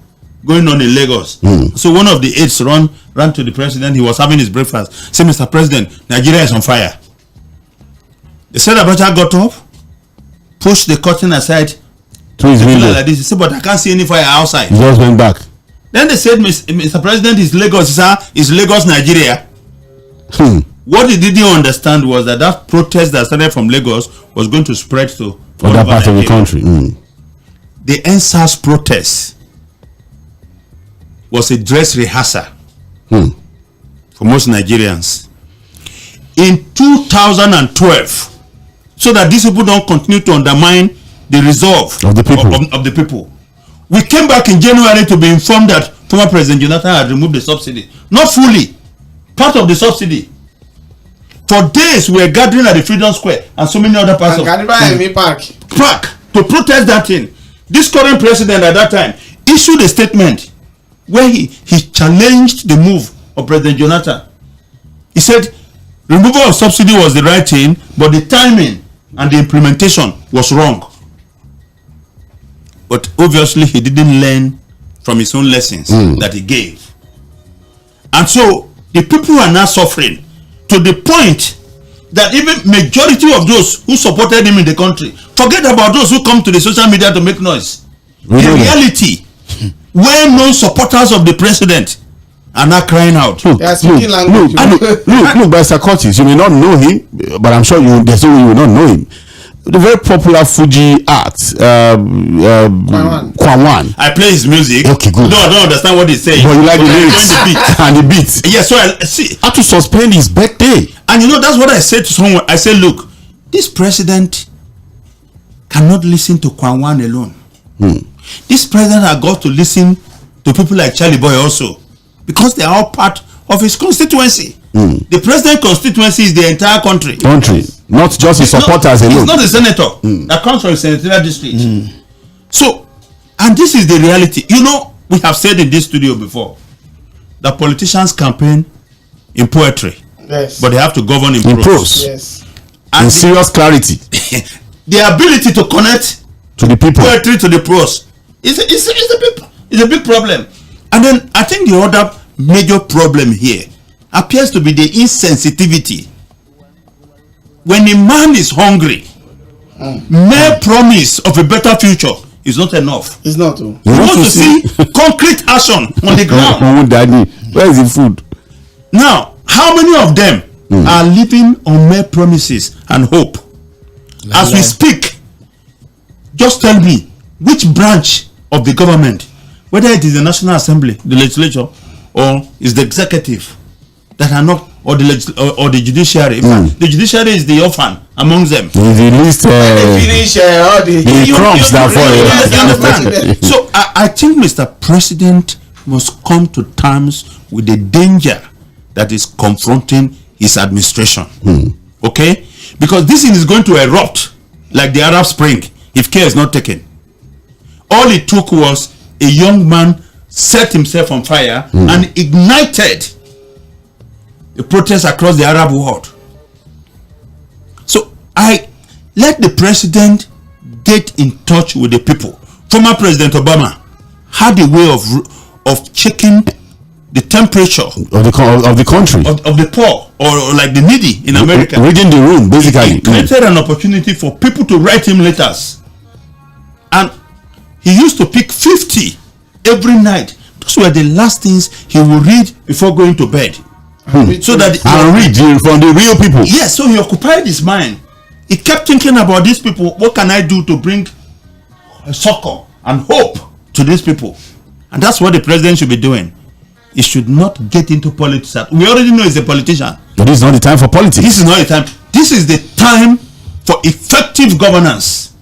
going on in Lagos. So one of the aides ran to the president. He was having his breakfast. Said, "Mr. President, Nigeria is on fire." They said Abacha got up, pushed the curtain aside to his window like this. He said, "But I can't see any fire outside." He just went back. Then they said, "Mr. President, is Lagos, sir? Is Lagos Nigeria?" What they didn't understand was that protest that started from Lagos was going to spread to other parts of the country. The NSAS protest was a dress rehearsal for most Nigerians. In 2012, so that these people don't continue to undermine the resolve of the people. We came back in January to be informed that former President Jonathan had removed the subsidy. Not fully, part of the subsidy. For days we were gathering at the Freedom Square and so many other parts park to protest that thing. This current president at that time issued a statement where he challenged the move of President Jonathan. He said removal of subsidy was the right thing, but the timing and the implementation was wrong. But obviously he didn't learn from his own lessons that he gave. And so the people are now suffering to the point that even majority of those who supported him in the country, forget about those who come to the social media to make noise. In reality, well-known supporters of the president are now crying out. Look, Mr. Curtis, you may not know him, but I'm sure there's no way you will not know him. The very popular Fuji art, Kwawan. I play his music. Okay, good. No, I don't understand what he's saying. But you like the lyrics and the beats. Yes, so I see. How to suspend his birthday. And that's what I said to someone. I said, look, this president cannot listen to Kwawan alone. This president has got to listen to people like Charlie Boy also, because they are all part of his constituency. The president's constituency is the entire country. Not just his supporters alone. He's not a senator that comes from a senatorial district. So, and this is the reality. We have said in this studio before that politicians campaign in poetry. Yes. But they have to govern in prose. Yes. And in serious clarity. The ability to connect to the people. Poetry to the prose is a big problem. And then I think the other major problem here appears to be the insensitivity. When a man is hungry, mere promise of a better future is not enough. It's not. You want to see concrete action on the ground. Daddy, where is the food? Now, how many of them are living on mere promises and hope? As we speak, just tell me which branch of the government, whether it is the National Assembly, the legislature, or is the executive, that are not, or the judiciary. In fact, the judiciary is the orphan amongst them. The least finish all the crumbs that fall. So I think Mr. President must come to terms with the danger that is confronting his administration. Okay? Because this thing is going to erupt like the Arab Spring if care is not taken. All it took was a young man set himself on fire and ignited a protest across the Arab world. So I let the president get in touch with the people. Former President Obama had a way of checking the temperature of the country, of the poor, or like the needy in America. Reading the room, basically. He created an opportunity for people to write him letters, and he used to pick 50 every night. Those were the last things he would read before going to bed. So that read from the real people. Yes, so he occupied his mind. He kept thinking about these people. What can I do to bring succor and hope to these people? And that's what the president should be doing. He should not get into politics. We already know he's a politician. But this is not the time for politics. This is not the time. This is the time for effective governance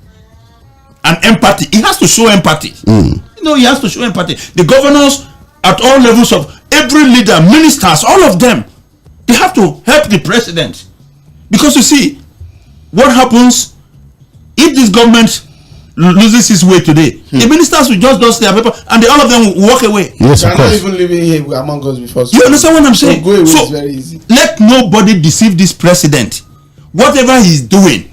and empathy. He has to show empathy. You know, he has to show empathy. The governors at all levels of every leader, ministers, all of them, they have to help the president. Because you see, what happens if this government loses his way today? The ministers will just dust their paper and all of them will walk away. Yes, they of are course. not even living here among us before. You understand what I'm saying? Go away So is very easy. let nobody deceive this president. Whatever he's doing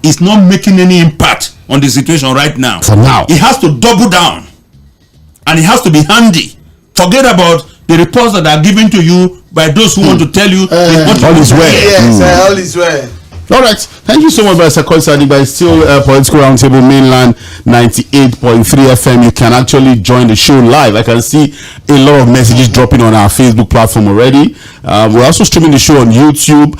is not making any impact on the situation right now. For now. He has to double down. And he has to be handy. Forget about the reports that are given to you by those who want to tell you all is well. Yes, all is well. All right, thank you so much, Mr. Kovsani. But it's still Political Roundtable Mainland 98.3 FM. You can actually join the show live. I can see a lot of messages dropping on our Facebook platform already. We're also streaming the show on YouTube.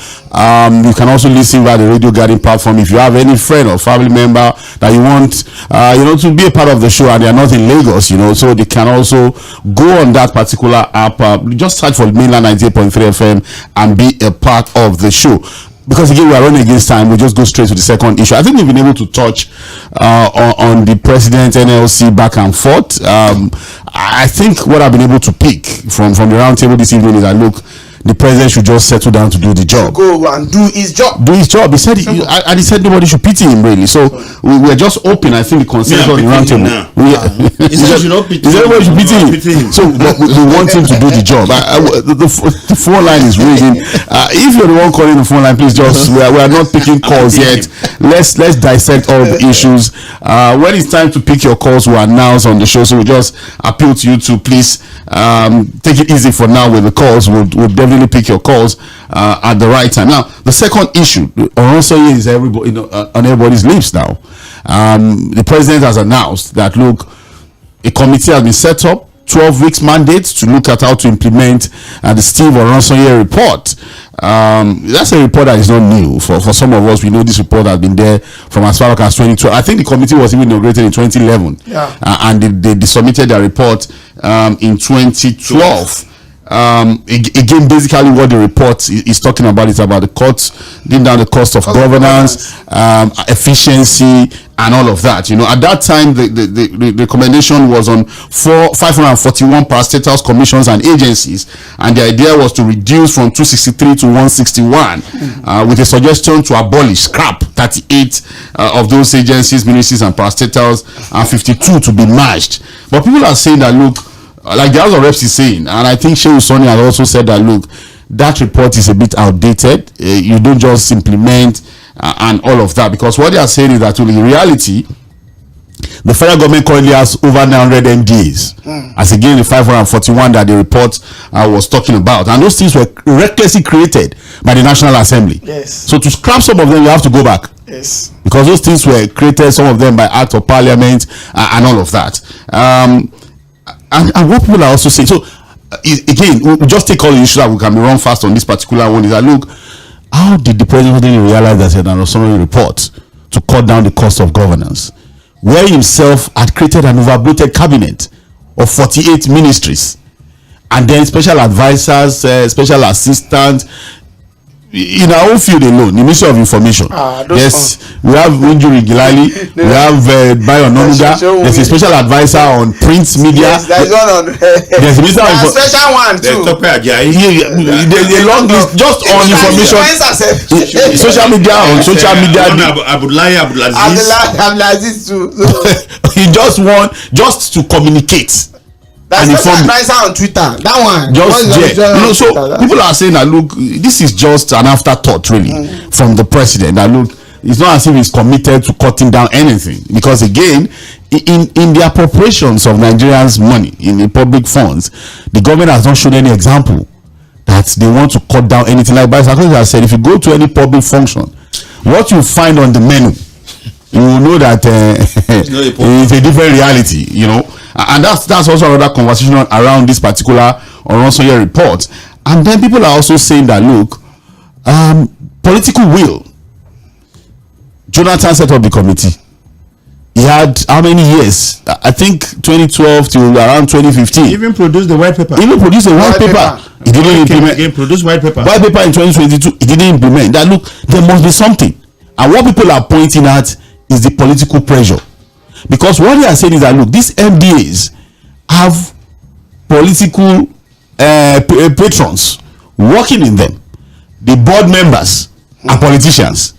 You can also listen via the Radio Garden platform. If you have any friend or family member that you want, to be a part of the show and they are not in Lagos, so they can also go on that particular app. Just search for Mainland 98.3 FM and be a part of the show. Because again, we are running against time. We just go straight to the second issue. I think we've been able to touch on the president NLC back and forth. I think what I've been able to pick from the roundtable this evening is that, look, the president should just settle down to do the job. Go and do his job. He said, he said nobody should pity him, really. So we're just open. I think the consensus on the roundtable. He said everybody should pity him. So we want him to do the job. The phone line is ringing. If you're the one calling the phone line, please just we are not picking calls yet. Let's dissect all the issues. When it's time to pick your calls, we'll announce on the show. So we just appeal to you to please take it easy for now with the calls. We'll definitely pick your calls at the right time. Now, the second issue, Orosanye is everybody on everybody's lips now. The president has announced that, look, a committee has been set up, 12 weeks mandate to look at how to implement the Steve Orosanye report. That's a report that is not new. For some of us, we know this report has been there from as far back as 2012. I think the committee was even inaugurated in 2011. And they submitted their report in 2012. Again, basically what the report is talking about is about the courts, bringing down the cost of governance, efficiency, and all of that. At that time, the recommendation was on 541 parastatals, commissions, and agencies, and the idea was to reduce from 263 to 161, with a suggestion to scrap 38 of those agencies, ministries, and parastatals, and 52 to be merged. But people are saying that, look, like the House of Reps is saying, and I think 𝐴̀ᵝ has also said that, look, that report is a bit outdated. You don't just implement and all of that, because what they are saying is that in reality, the federal government currently has over 900 MDAs, as again the 541 that the report was talking about, and those things were recklessly created by the National Assembly. Yes. So to scrap some of them, you have to go back. Yes. Because those things were created, some of them by Act of Parliament and all of that. And what people are also saying. So again, we just take all the issues that we can be run fast on this particular one. Is that, look, how did the president suddenly realize that an Orosanye report to cut down the cost of governance, where himself had created an overbloated cabinet of 48 ministries, and then special advisors, special assistants, in our own field alone, the Ministry of Information. Yes, we have Winjuri Gilali, we have Bayo Nonuga, there's a special advisor on print media. Yes, there's one on there's a special one too. There's a long list just on information. Social media, on social media. Abdulaziz too. He just want to communicate. That's special advisor on Twitter. That one. So people are saying that, look, this is just an afterthought, really, from the president. That, look, it's not as if he's committed to cutting down anything, because again, in the appropriations of Nigerians' money in the public funds, the government has not shown any example that they want to cut down anything. Like Barrister has said, if you go to any public function, what you find on the menu, you will know that it's a different reality, you know. And that's also another conversation around this particular Orosanye report. And then people are also saying that, look, political will. Jonathan set up the committee. He had how many years? I think 2012 to around 2015. He even produced the white paper. He didn't implement. He produced white paper. White paper in 2022. He didn't implement. That, look, there must be something. And what people are pointing at is the political pressure. Because what they are saying is that, look, these MDAs have political patrons working in them. The board members are politicians.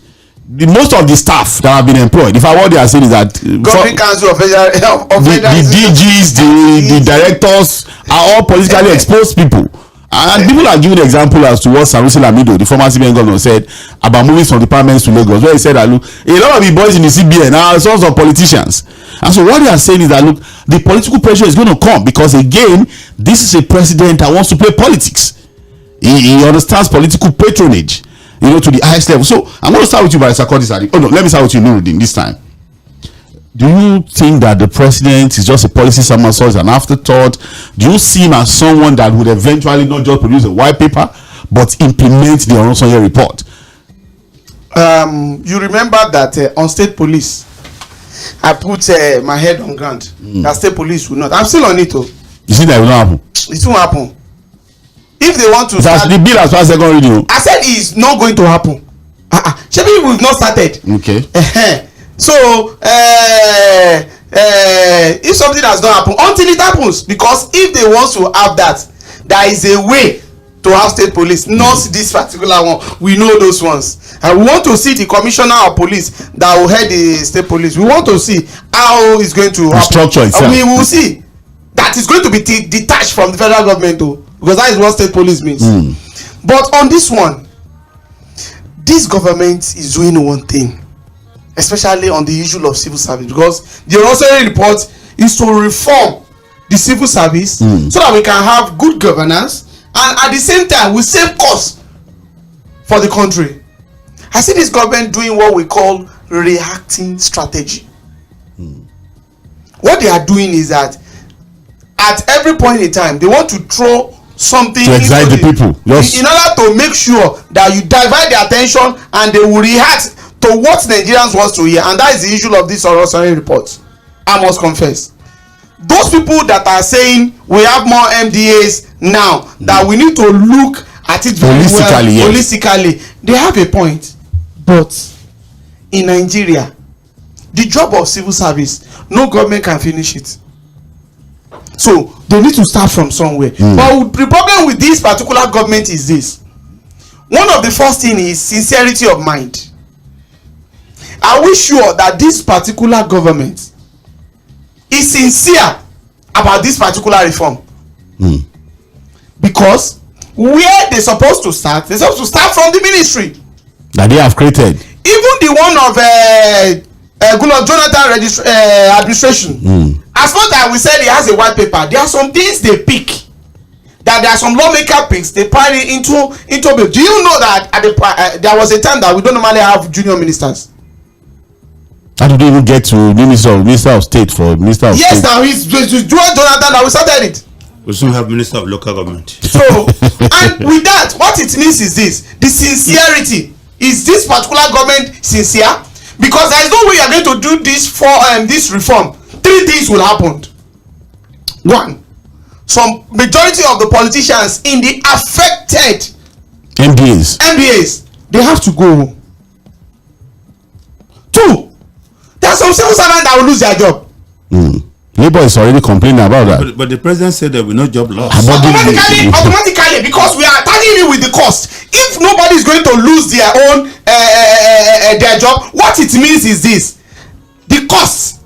Most of the staff that have been employed, in fact, what they are saying is that Government Council of the DGs, the directors are all politically exposed people. And people are giving example as to what Sᴏᴜ Lamido, the former CBN governor, said about moving from departments to Lagos, where he said that, look, a lot of the boys in the CBN are sons of politicians. And so what they are saying is that, look, the political pressure is going to come, because again, this is a president that wants to play politics. He understands political patronage, you know, to the highest level. So I'm going to start with you, Barrister Saheed. Oh no, let me start with you, Nuruddin, this time. Do you think that the president is just a policy somersault, is an afterthought? Do you see him as someone that would eventually not just produce a white paper, but implement the Orosanye report? You remember that on state police, I put my head on ground. That state police will not. I'm still on it. Oh. You see that will not happen? It won't happen. If they want to start, the bill has passed second reading. I said it's not going to happen. Maybe we've not started. Okay. So if something has not happened, until it happens, because if they want to have that, there is a way to have state police, not this particular one. We know those ones, and we want to see the commissioner of police that will head the state police. We want to see how it's going to happen. Structure itself. We will see that is going to be detached from the federal government, though, because that is what state police means. But on this one, this government is doing one thing, especially on the issue of civil service, because the Orosanye report is to reform the civil service so that we can have good governance, and at the same time we save costs for the country. I see this government doing what we call reacting strategy. What they are doing is that at every point in time they want to throw something to excite the people, yes, in order to make sure that you divert their attention and they will react to what Nigerians want to hear. And that is the issue of this Orosanye report. I must confess, those people that are saying we have more MDAs now, that we need to look at it very holistically, they have a point. But in Nigeria, the job of civil service, no government can finish it, so they need to start from somewhere. But the problem with this particular government is this: one of the first thing is sincerity of mind. Are we sure that this particular government is sincere about this particular reform? Because where they're supposed to start from the ministry that they have created. Even the one of Goodluck Jonathan administration, as much as we said he has a white paper, there are some things they pick, that there are some lawmaker picks they pile into bill. Do you know that at the there was a time that we don't normally have junior ministers? How did they even get to minister of state for minister of yes, state? now it's Jonathan that we started it. We soon have minister of local government. So, and with that, what it means is this: the sincerity. Is this particular government sincere? Because there is no way you are going to do this for this reform. 3 things will happen. 1, some majority of the politicians in the affected MBAs, they have to go home. 2, there are some civil servants that will lose their job. Labour is already complaining about that. But the president said there will be no job loss. Automatically, because we are tagging it with the cost. If nobody is going to lose their own their job, what it means is this: the cost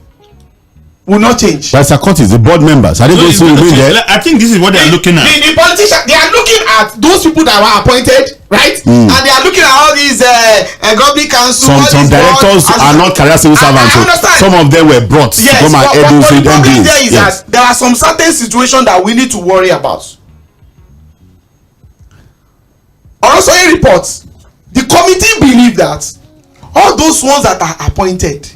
will not change. That's a cut. Is the board members? Are they going to remain there? I think this is what they are looking at. The politicians, they are looking at those people that were appointed, right? And they are looking at all these governing councils. Some directors are not career civil servants. Some of them were brought to come and head those MBAs. That there are some certain situations that we need to worry about. Orosanye reports, the committee believe that all those ones that are appointed,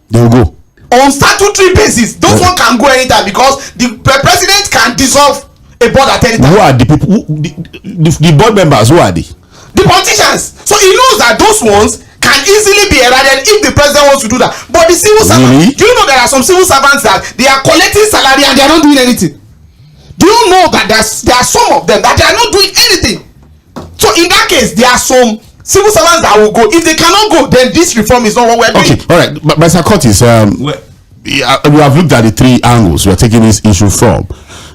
they will go on statutory basis. Those one can go anytime because the president can dissolve a board at any time. Who are the people? The board members? Who are they? The politicians. So he knows that those ones can easily be eraded if the president wants to do that. But the civil servants, do you know there are some civil servants that they are collecting salary and they are not doing anything? Do you know that there are some of them that they are not doing anything? So in that case, there are some civil servants that will go. If they cannot go, then this reform is not what we're doing. Okay, all right. But Mr. Curtis, we have looked at the 3 angles we are taking this issue from: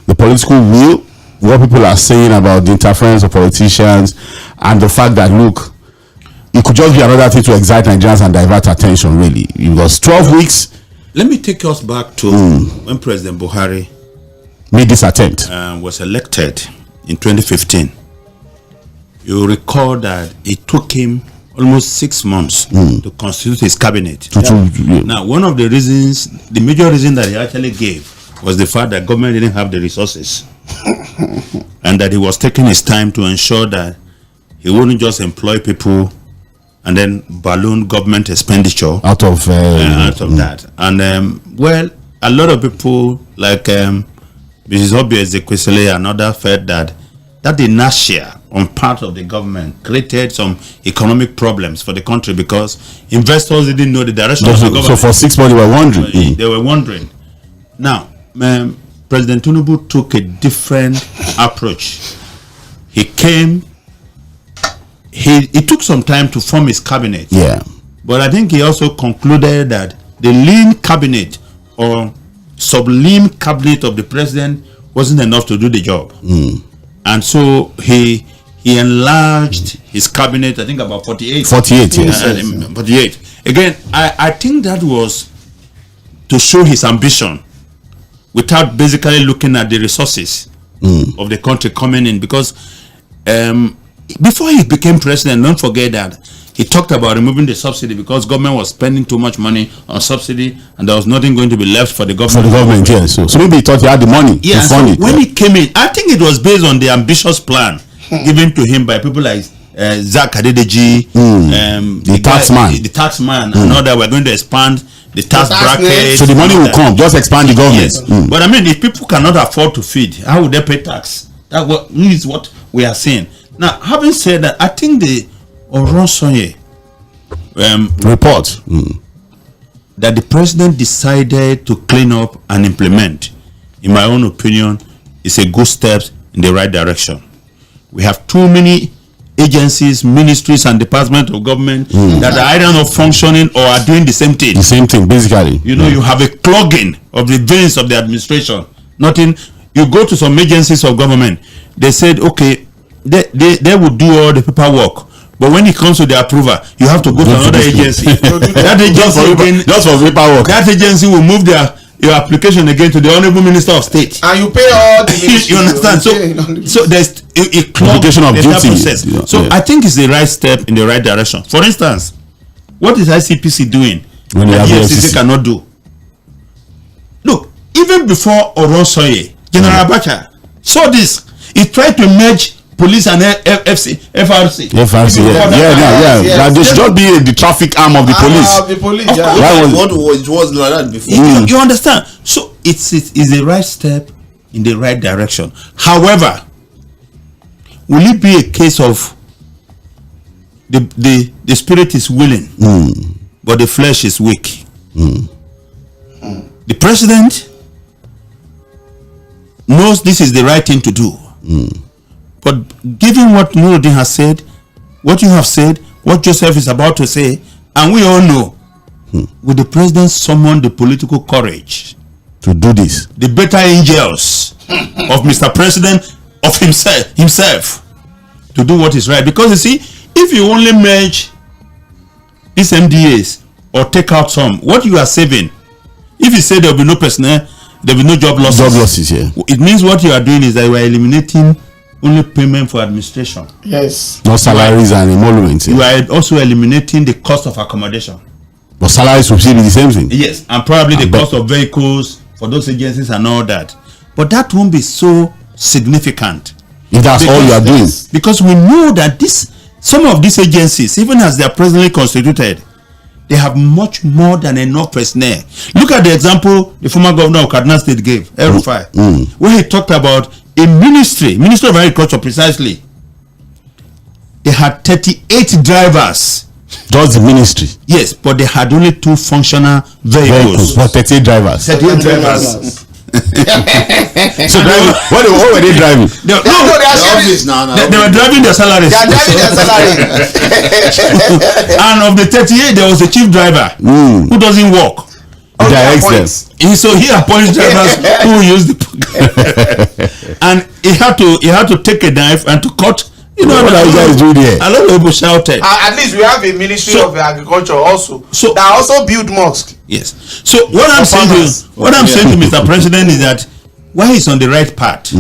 the political will, what people are saying about the interference of politicians, and the fact that look, it could just be another thing to excite Nigerians and divert attention. Really, it was 12 weeks. Let me take us back to when President Buhari made this attempt, was elected in 2015. You recall that it took him almost 6 months to constitute his cabinet. Now, one of the reasons, the major reason that he actually gave was the fact that government didn't have the resources and that he was taking his time to ensure that he wouldn't just employ people and then balloon government expenditure out of that. And well, a lot of people like 𝐴 and others felt that inertia on part of the government created some economic problems for the country because investors didn't know the direction of the government. So for 6 months they were wondering. They were wondering. Now, President Tinubu took a different approach. He came. It took some time to form his cabinet. Yeah. But I think he also concluded that the lean cabinet or sub-lean cabinet of the president wasn't enough to do the job. And so he enlarged his cabinet, I think about 48. 48, yes. 48. Again, I think that was to show his ambition without basically looking at the resources of the country coming in. Because before he became president, don't forget that he talked about removing the subsidy because government was spending too much money on subsidy and there was nothing going to be left for the government. For the government, yes. So maybe he thought he had the money to fund it. When he came in, I think it was based on the ambitious plan given to him by people like 𝐴 the tax man. The tax man, and all that. We're going to expand the tax bracket. So the money will come, just expand the government. Yes. But I mean, if people cannot afford to feed, how would they pay tax? That is what we are saying. Now, having said that, I think the Orosanye report that the president decided to clean up and implement, in my own opinion, is a good step in the right direction. We have too many agencies, ministries, and departments of government that are either not functioning or are doing the same thing. The same thing, basically. You know, you have a clogging of the veins of the administration. Nothing. You go to some agencies of government, they said, okay, they will do all the paperwork. But when it comes to the approval, you have to go to another agency. That agency just for paperwork. That agency will move their your application again to the Honorable Minister of State. And you pay all the ministry. You understand? So there's a application of duty process. So I think it's the right step in the right direction. For instance, what is ICPC doing when that the FCC cannot do? Look, even before Orosanye, General Abacha saw this. He tried to merge police and FRC. That they should be the traffic arm of the police. What was like that before? You understand? So it's the right step in the right direction. However, will it be a case of the spirit is willing, but the flesh is weak? The president knows this is the right thing to do. But given what Nuruddin has said, what you have said, what Joseph is about to say, and we all know, will the president summon the political courage to do this? The better angels of Mr. President, of himself, to do what is right. Because you see, if you only merge these MDAs or take out some, what you are saving, if you say there will be no personnel, there will be no job losses. It means what you are doing is that you are eliminating only payment for administration. Yes. No salaries and emoluments. You are also eliminating the cost of accommodation. But salaries will still be the same thing. Yes, and probably the cost of vehicles for those agencies and all that. But that won't be so significant. If that's all you are doing. Because we know that some of these agencies, even as they are presently constituted, they have much more than enough personnel. Look at the example the former governor of Kaduna State gave, El-Rufai, where he talked about a Ministry of Agriculture precisely. They had 38 drivers. Just the ministry? Yes, but they had only 2 functional vehicles. For 38 drivers? 38 drivers. So what were they driving? They were driving their salaries. They are driving their salaries. And of the 38, there was a chief driver who doesn't work. So he appoints drivers who use the and he had to take a knife and to cut. You know what you guys do there? A lot of people shouted. At least we have a Ministry of Agriculture also that also build mosques. Yes. So what I'm saying to Mr. President is that while he's on the right path,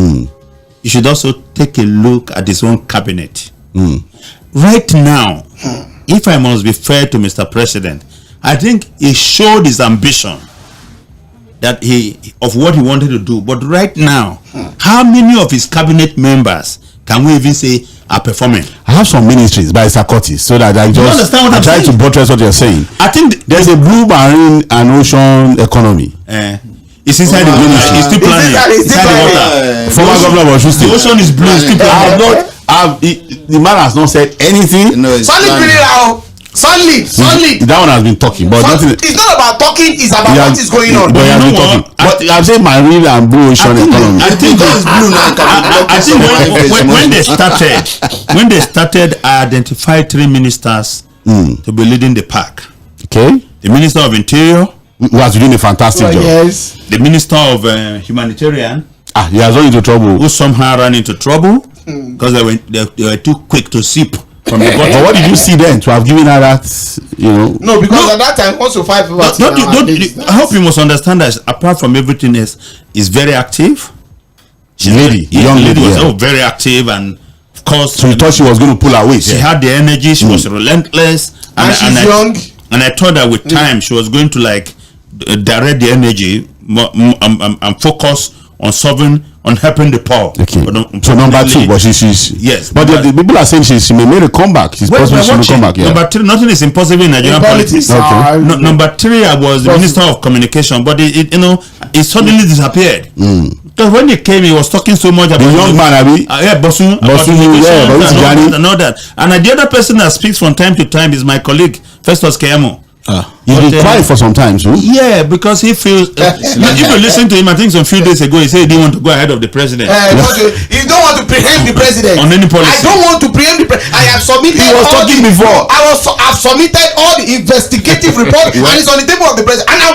he should also take a look at his own cabinet. Right now, if I must be fair to Mr. President, I think he showed his ambition that of what he wanted to do. But right now, how many of his cabinet members can we even say are performing? I have some ministries by Sakoti, so that I try to buttress what you're saying. I think there's a blue, marine and ocean economy. It's inside the ministry. It's still planning. Inside the water. Former governor was the ocean is blue. Still planning. The man has not said anything. Solid. That one has been talking, but nothing. It's not about talking. It's about what is going on. But But I'm saying marine and blue ocean economy. I think it's blue now. I think when they started, I identified 3 ministers to be leading the pack. Okay. The Minister of Interior, who has been doing a fantastic job. Yes. The Minister of Humanitarian. He has run into trouble. Who somehow ran into trouble because they were too quick to sip. But what did you see then to have given her that, No, because at that time, also 5 people. I hope you must understand that apart from everything else, is very active. Young lady was very active, and of course. So you thought she was going to pull her weight? She had the energy. She was relentless, and she's young. And I thought that with time she was going to direct the energy and focus on helping the poor. Okay. So number 2, but she's yes. But the people are saying she may make a comeback. She's possible she will come back. Yeah. Number 3, nothing is impossible in Nigerian politics. Okay. Number 3, I was the Minister of Communication, but it suddenly disappeared. Because when he came, he was talking so much about the young man, Bosun, and all that. And the other person that speaks from time to time is my colleague Festus Keyamo. You've been quiet for some time, so? Yeah, because he feels. If you listen to him, I think some few days ago, he said he didn't want to go ahead of the president. He don't want to preempt the president on any policy. I don't want to preempt the president. I have submitted. He was talking before. I've submitted all the investigative reports, and it's on the table of the president. And I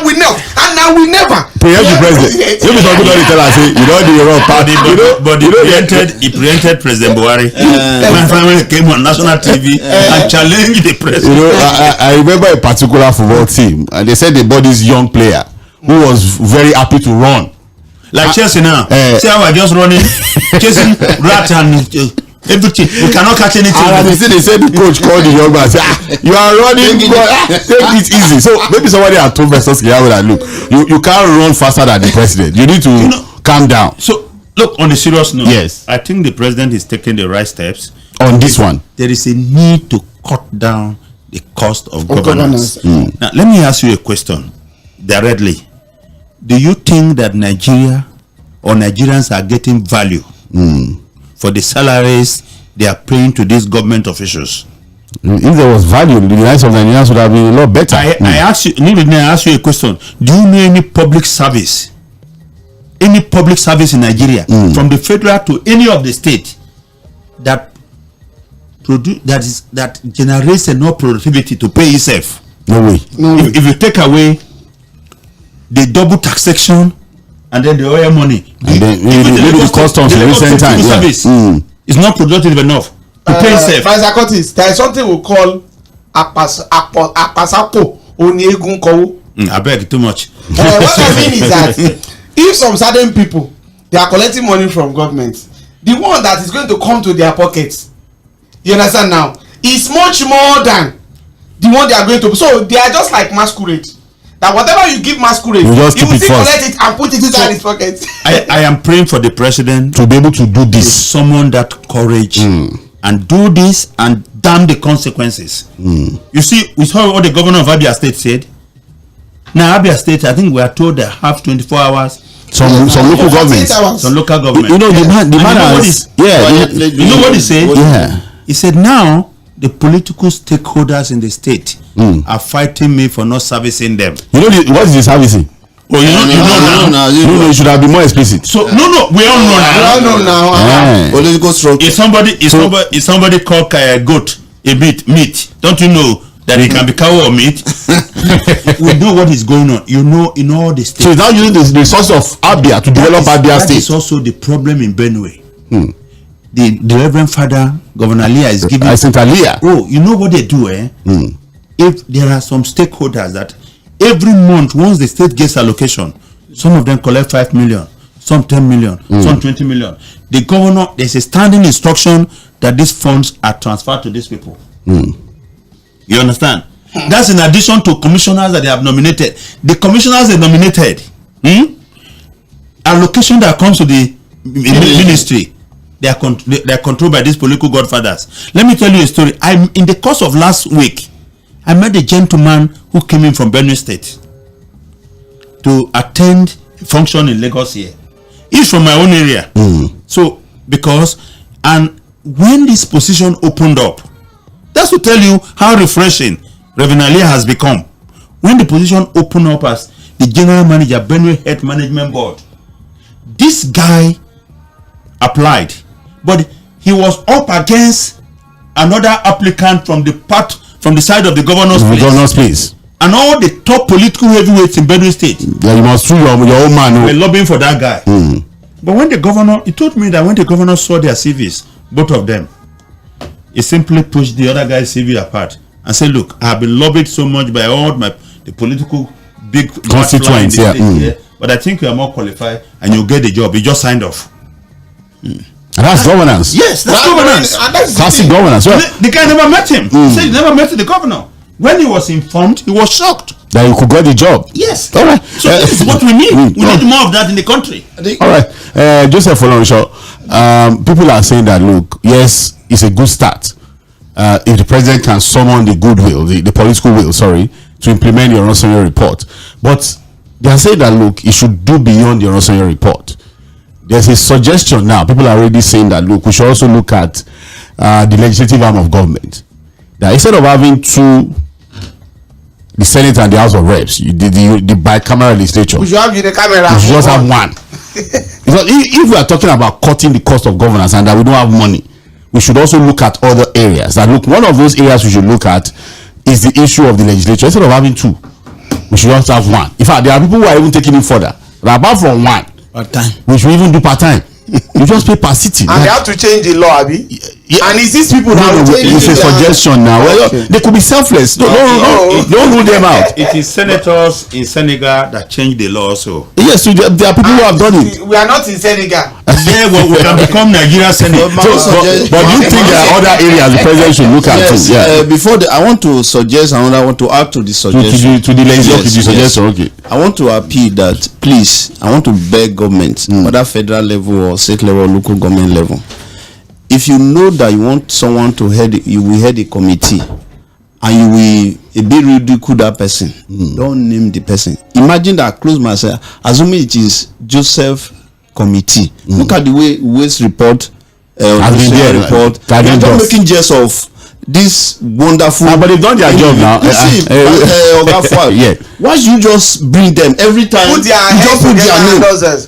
will never preempt the president. You be talking about the tell us, you don't do your own party, but he preempted President Buhari. My family came on national TV and challenged the president. I remember a particular football team, and they said they bought this young player who was very happy to run. Like Chelsea now. See how we're just running, chasing rat and everything. We cannot catch anything. And they said the coach called the young man, say, you are running, take it easy. So maybe somebody had told Festus Keyamo that, look, you can't run faster than the president. You need to calm down. So look, on a serious note, yes, I think the president is taking the right steps. On this one, there is a need to cut down the cost of governance. Now, let me ask you a question directly. Do you think that Nigeria or Nigerians are getting value for the salaries they are paying to these government officials? If there was value, the lives of Nigerians would have been a lot better. I ask you a question. Do you know any public service? Any public service in Nigeria, from the federal to any of the state, that generates enough productivity to pay itself? No way. If you take away the double taxation and then the oil money, and then the customs in recent times, it's not productive enough to pay itself. There is something we call apasapo oniegun kowo. I beg too much. What I mean is that if some certain people, they are collecting money from government, the one that is going to come to their pockets, you understand now, is much more than the one they are going to. So they are just like masquerade. That whatever you give masquerade, you will still collect it and put it inside his pocket. I am praying for the president to be able to do this, to summon that courage and do this and damn the consequences. You see, we saw what the governor of Abia State said. Now Abia State, I think we are told they have 24 hours. Some local governments. Some local government. You know the man has, you know what he said? Yeah. He said now the political stakeholders in the state are fighting me for not servicing them. You know what is the servicing? Oh, you know, you should have been more explicit. So we all know now. Political stroke. If somebody called goat a bit meat, don't you know that it can be cow or meat? We know what is going on. You know, in all the states. So now using the resource of Abia to develop Abia State. That is also the problem in Benue. The Reverend Father Governor Leah is giving. Oh, you know what they do, If there are some stakeholders that every month, once the state gets allocation, some of them collect 5 million, some 10 million, some 20 million. The governor, there's a standing instruction that these funds are transferred to these people. You understand? That's in addition to commissioners that they have nominated. The commissioners they nominated, allocation that comes to the ministry, they are controlled by these political godfathers. Let me tell you a story. In the course of last week, I met a gentleman who came in from Benue State to attend a function in Lagos here. He's from my own area. So, and when this position opened up, that's to tell you how refreshing Reverend Alia has become. When the position opened up as the general manager, Benue Health Management Board, this guy applied, but he was up against another applicant from the side of the governor's place. And all the top political heavyweights in Benue State. Yeah, you must choose your own man. Were lobbying for that guy. But when the governor, he told me that when the governor saw their CVs, both of them, he simply pushed the other guy's CV apart and said, "Look, I have been lobbied so much by all the political big constituents here, but I think you are more qualified and you'll get the job." He just signed off. And that's governance. Yes, that's governance. Classic governance. Well, the guy never met him. He said he never met the governor. When he was informed, he was shocked that you could get the job. Yes. All right. So this is what we need. We need more of that in the country. All right. Joseph Folorunsho, people are saying that, look, yes, it's a good start. If the president can summon the goodwill, the political will, to implement the Orosanye report. But they are saying that, look, it should do beyond the Orosanye report. There's a suggestion now. People are already saying that, look, we should also look at the legislative arm of government. That instead of having two, the Senate and the House of Reps, the bicameral legislature, we should have the camera. We should just have one. If we are talking about cutting the cost of governance and that we don't have money, we should also look at other areas. That, look, one of those areas we should look at is the issue of the legislature. Instead of having two, we should just have one. In fact, there are people who are even taking it further. Apart from one, part-time, we should even do part-time. You just pay per city. And they have to change the law, Abi. And it's these people that it's a suggestion now. Well, they could be selfless. Don't rule them out. It is senators in Senegal that change the law also. Yes, so there are people who have done it. We are not in Senegal. Yeah, well, we can become Nigerian senators. But do you think there are other areas the president should look at too? Yeah. I want to suggest another one to add to the suggestion. To the legislature suggestion. Okay. I want to appeal that please. I want to beg government, whether federal level or state level or local government level. If you know that you want someone to you will head a committee, and you will a bit ridicule that person. Don't name the person. Imagine that I close myself, assuming it is Joseph committee. Look at the way waste report, report. They are just making jest of this wonderful. But they've done their job now. Why should you just bring them every time? Put their hands together.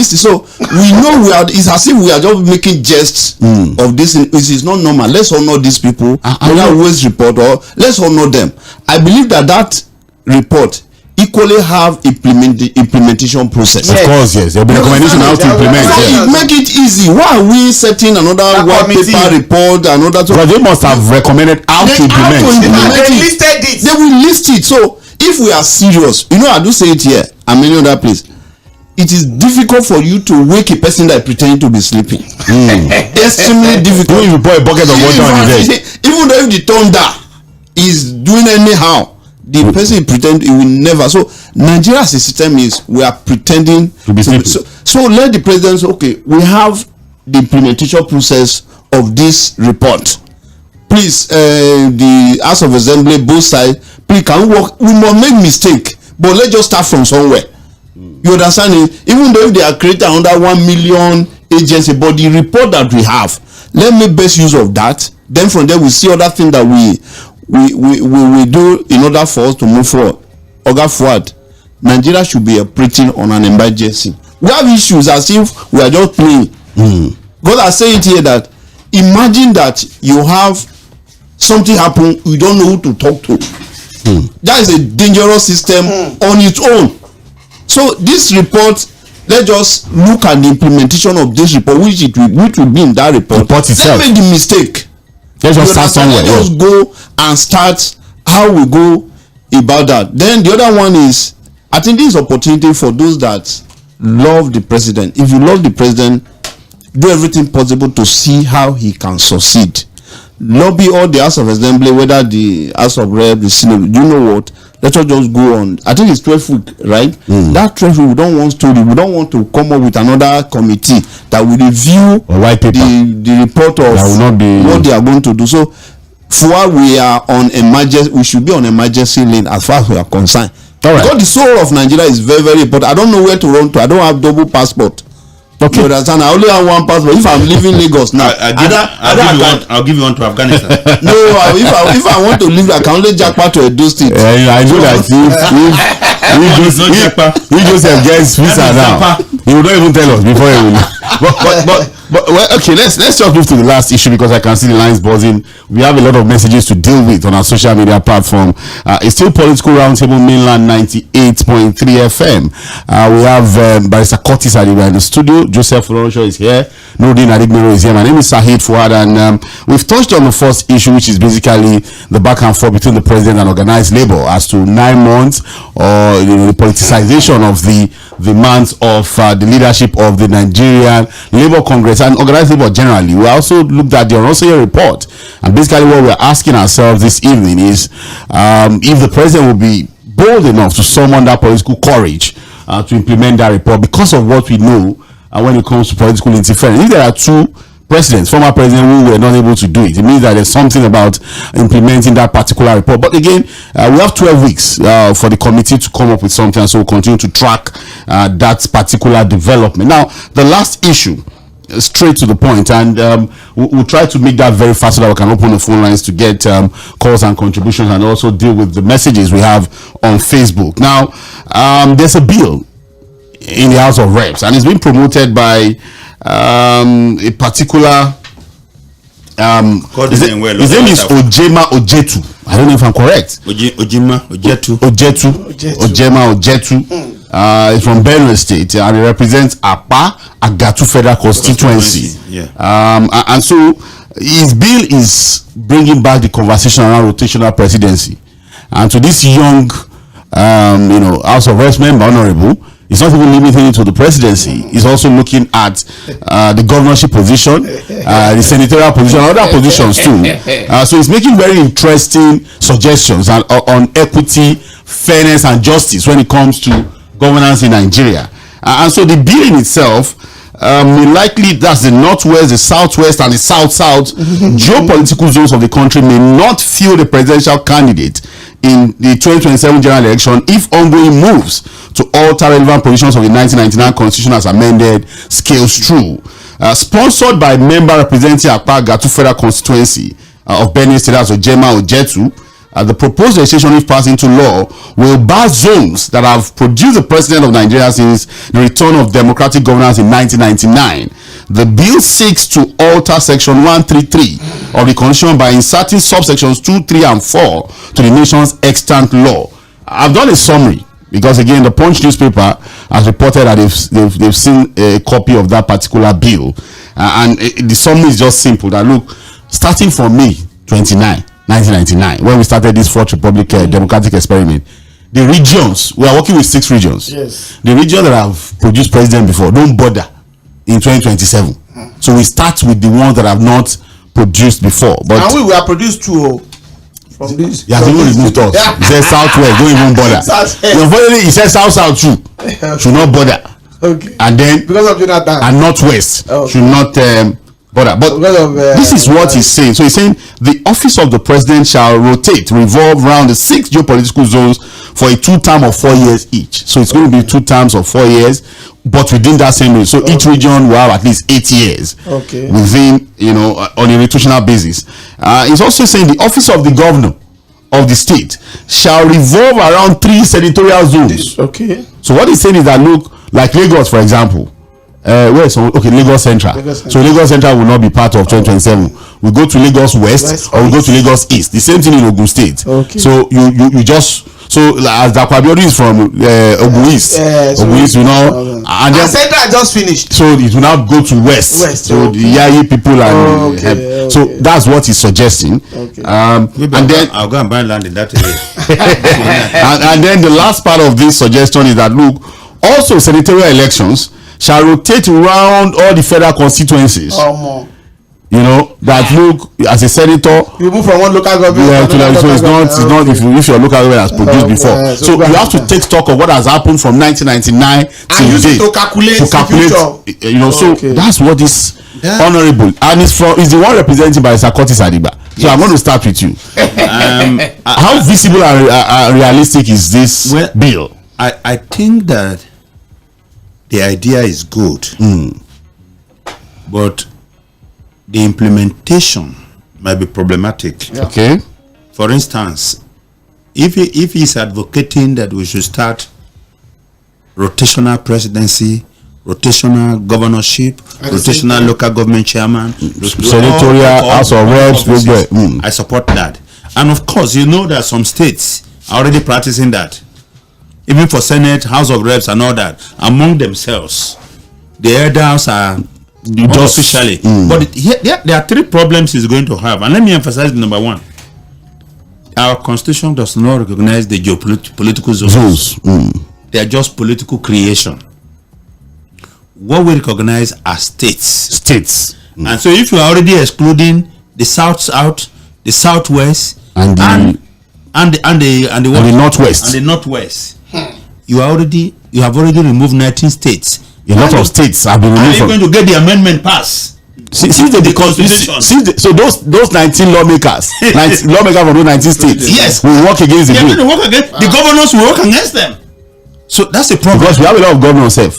So we know it's as if we are just making jests of this. It is not normal. Let's honor these people. Whether waste report or let's honor them. I believe that report equally have implementation process. Of course, yes. There will be recommendation how to implement. Make it easy. Why are we setting another white paper report? Because they must have recommended how to implement. They listed it. They will list it. So if we are serious, I do say it here and many other places. It is difficult for you to wake a person that is pretending to be sleeping. Extremely difficult. When you pour a bucket of water on his head. Even though if the thunder is doing anyhow, the person pretend it will never. So Nigeria's system is we are pretending to be sleeping. So let the president say, okay, we have the implementation process of this report. Please, the House of Assembly, both sides, please can we work? We must make mistake, but let's just start from somewhere. You understand it? Even though they are creating under 1 million agency, but the report that we have, let me best use of that. Then from there we see other things that we do in order for us to move forward. Oga Fuhad, Nigeria should be operating on an emergency. We have issues as if we are just playing. God has said it here that imagine that you have something happen, you don't know who to talk to. That is a dangerous system on its own. So this report, let's just look at the implementation of this report, which will be in that report. Let's make the mistake. Let's just start somewhere. Let's go and start how we go about that. Then the other one is, I think this is opportunity for those that love the president. If you love the president, do everything possible to see how he can succeed. Lobby all the House of Assembly, whether the House of Rep, the Senate. You know what? Let us just go on. I think it's 12 weeks, right? That 12 weeks, we don't want story. We don't want to come up with another committee that will review the report of what they are going to do. So, for we are on emergency, we should be on emergency lane as far as we are concerned. Because the soul of Nigeria is very, very important. I don't know where to run to. I don't have double passport. Okay. You understand? I only have one passport. If I'm leaving Lagos now, I'll give you one to Afghanistan. No, if I want to leave, I can only jackpot to Edo State. I know that if Joseph gets visa now, he will not even tell us before he will. But well, okay, let's just move to the last issue because I can see the lines buzzing. We have a lot of messages to deal with on our social media platform. It's still Political Roundtable Mainland 98.3 FM. We have Barrister Curtis Adiba in the studio. Joseph ⴜ is here. Nordin Adigbero is here. My name is Saheed Fuhad, and we've touched on the first issue, which is basically the back and forth between the president and organized labor as to 9 months or the politicization of the demands of the leadership of the Nigerian Labour Congress and organized labor generally. We also looked at the Orosanye report, and basically what we're asking ourselves this evening is if the president will be bold enough to summon that political courage to implement that report because of what we know when it comes to political interference. If there are 2 presidents, former presidents who were not able to do it, it means that there's something about implementing that particular report. But again, we have 12 weeks for the committee to come up with something, so we'll continue to track that particular development. Now, the last issue, straight to the point, and we'll try to make that very fast so that we can open the phone lines to get calls and contributions and also deal with the messages we have on Facebook. Now, there's a bill in the House of Reps, and it's been promoted by a particular his name is Ojema Ojetu. I don't know if I'm correct. Ojema Ojetu. Ojema Ojetu. Is from Benue State, and he represents Agatu Federal Constituency. And so his bill is bringing back the conversation around rotational presidency. And to this young, House of Reps member, Honorable, it's not even limiting it to the presidency. It's also looking at the governorship position, the senatorial position, other positions too. So it's making very interesting suggestions on equity, fairness, and justice when it comes to governance in Nigeria. And so the bill in itself will likely, that's the northwest, the southwest, and the south-south geopolitical zones of the country may not field the presidential candidate in the 2027 general election if ongoing moves to alter relevant provisions of the 1999 constitution as amended scales through. Sponsored by member representing Agatu Federal Constituency of Benue State, as Ojema, the proposed legislation, if passed into law, will bar zones that have produced the president of Nigeria since the return of democratic governance in 1999. The bill seeks to alter section 133 of the constitution by inserting subsections 2, 3, and 4 to the nation's extant law. I've done a summary because, again, the Punch newspaper has reported that they've seen a copy of that particular bill, and the summary is just simple. That look, starting from May 29, 1999, when we started this Fourth Republic democratic experiment, the regions, we are working with 6 regions. Yes. The regions that have produced president before don't bother in 2027. So we start with the ones that have not produced before. But and we were produced too from this. Yeah, he removed us. He said southwest, don't even bother. Unfortunately, he said south too. Should not bother. Okay. And then because of Jonathan. And northwest should not bother. But this is what he's saying. So he's saying the office of the president shall revolve around the 6 geopolitical zones for a 2 term of 4 years each. So it's going to be 2 terms of 4 years, but within that same region. So each region will have at least 8 years within, on a rotational basis. He's also saying the office of the governor of the state shall revolve around 3 senatorial zones. Okay. So what he's saying is that, look, like Lagos, for example, Lagos Central. So Lagos Central will not be part of 2027. We go to Lagos West or we go to Lagos East. The same thing in Ogun State. Okay. So you just as Dakwabiori is from Ogun East, Ogun East, and then Central just finished. So it will now go to West. So the Yayi people and so that's what he's suggesting. Okay. And then I'll go and buy land in that area. and then the last part of this suggestion is that, look, also senatorial elections shall rotate around all the federal constituencies. That look, as a senator, you move from one local government so it's not if your local government has produced before. So you have to take stock of what has happened from 1999 till date to calculate so that's what is honorable, and it's the one represented by Sakoti Sadiba. So I'm going to start with you. How visible and realistic is this bill? I think that the idea is good, but the implementation might be problematic. Yeah. Okay. For instance, if he's advocating that we should start rotational presidency, rotational governorship, rotational local government chairman, senatorial, House of Reps, I support that. And of course, that some states are already practicing that. Even for Senate, House of Reps, and all that, among themselves, the elders are just officially. But there are 3 problems he's going to have, and let me emphasize number 1. Our constitution does not recognize the geopolitical zones. They are just political creation. What we recognize are states. And so, if you are already excluding the south, the southwest, and the northwest, you have already removed 19 states. A lot of states have been removed. Are you going to get the amendment passed? Since the constitution. So those 19 lawmakers, lawmakers from those 19 states, yes, will work against the bill. The governors will work against them. So that's a problem. Because we have a lot of governors in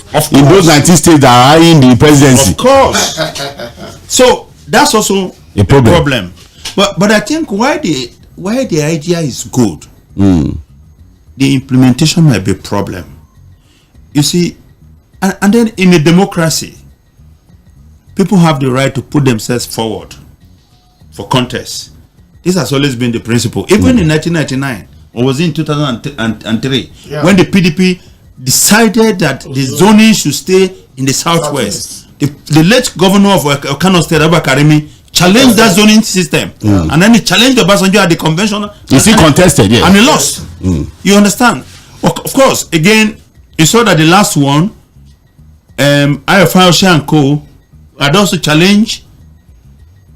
those 19 states that are in the presidency. Of course. So that's also a problem. But I think why the idea is good, the implementation might be a problem. You see, and then in a democracy, people have the right to put themselves forward for contest. This has always been the principle. Even in 1999, or was it in 2003, when the PDP decided that the zoning should stay in the southwest. The late governor of Kano State, Abba Karimi, challenged that zoning system, and then he challenged the Obasanjo at the convention. Is he contested? Yeah, and he lost. You understand? Of course, again, you saw that the last one, 𝐴ᴏᴜᴜ had also challenged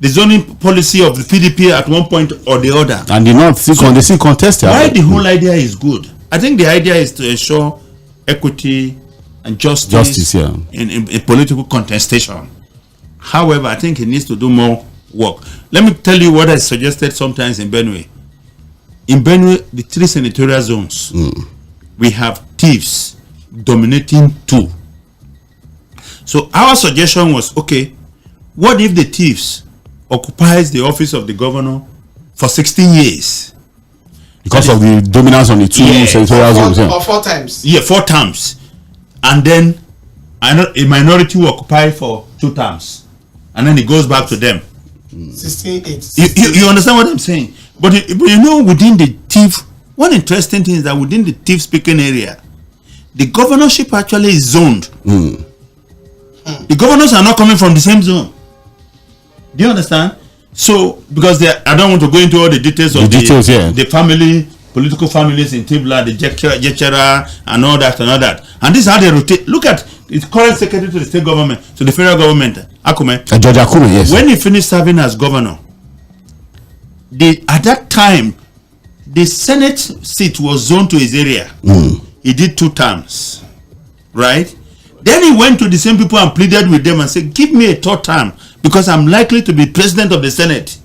the zoning policy of the PDP at one point or the other. And they still contested. Why the whole idea is good? I think the idea is to ensure equity and justice in political contestation. However, I think it needs to do more work. Let me tell you what I suggested sometimes in Benue. In Benue, the 3 senatorial zones, we have thieves dominating 2. So our suggestion was, okay, what if the thieves occupies the office of the governor for 16 years? Because of the dominance on the 2 senatorial zones. Or 4 times. Yeah, 4 terms. And then a minority will occupy for 2 terms. And then it goes back to them. 16, 8. You understand what I'm saying? But you know, within the thief, one interesting thing is that within the thief-speaking area, the governorship actually is zoned. The governors are not coming from the same zone. Do you understand? So, because I don't want to go into all the details of the family, political families in Tibla, the Jechera, and all that. And this is how they rotate. Look at the current secretary to the state government, to the federal government, Akume. George Akume, yes. When he finished serving as governor, at that time, the Senate seat was zoned to his area. He did 2 terms, right? Then he went to the same people and pleaded with them and said, give me a 3rd term, because I'm likely to be president of the Senate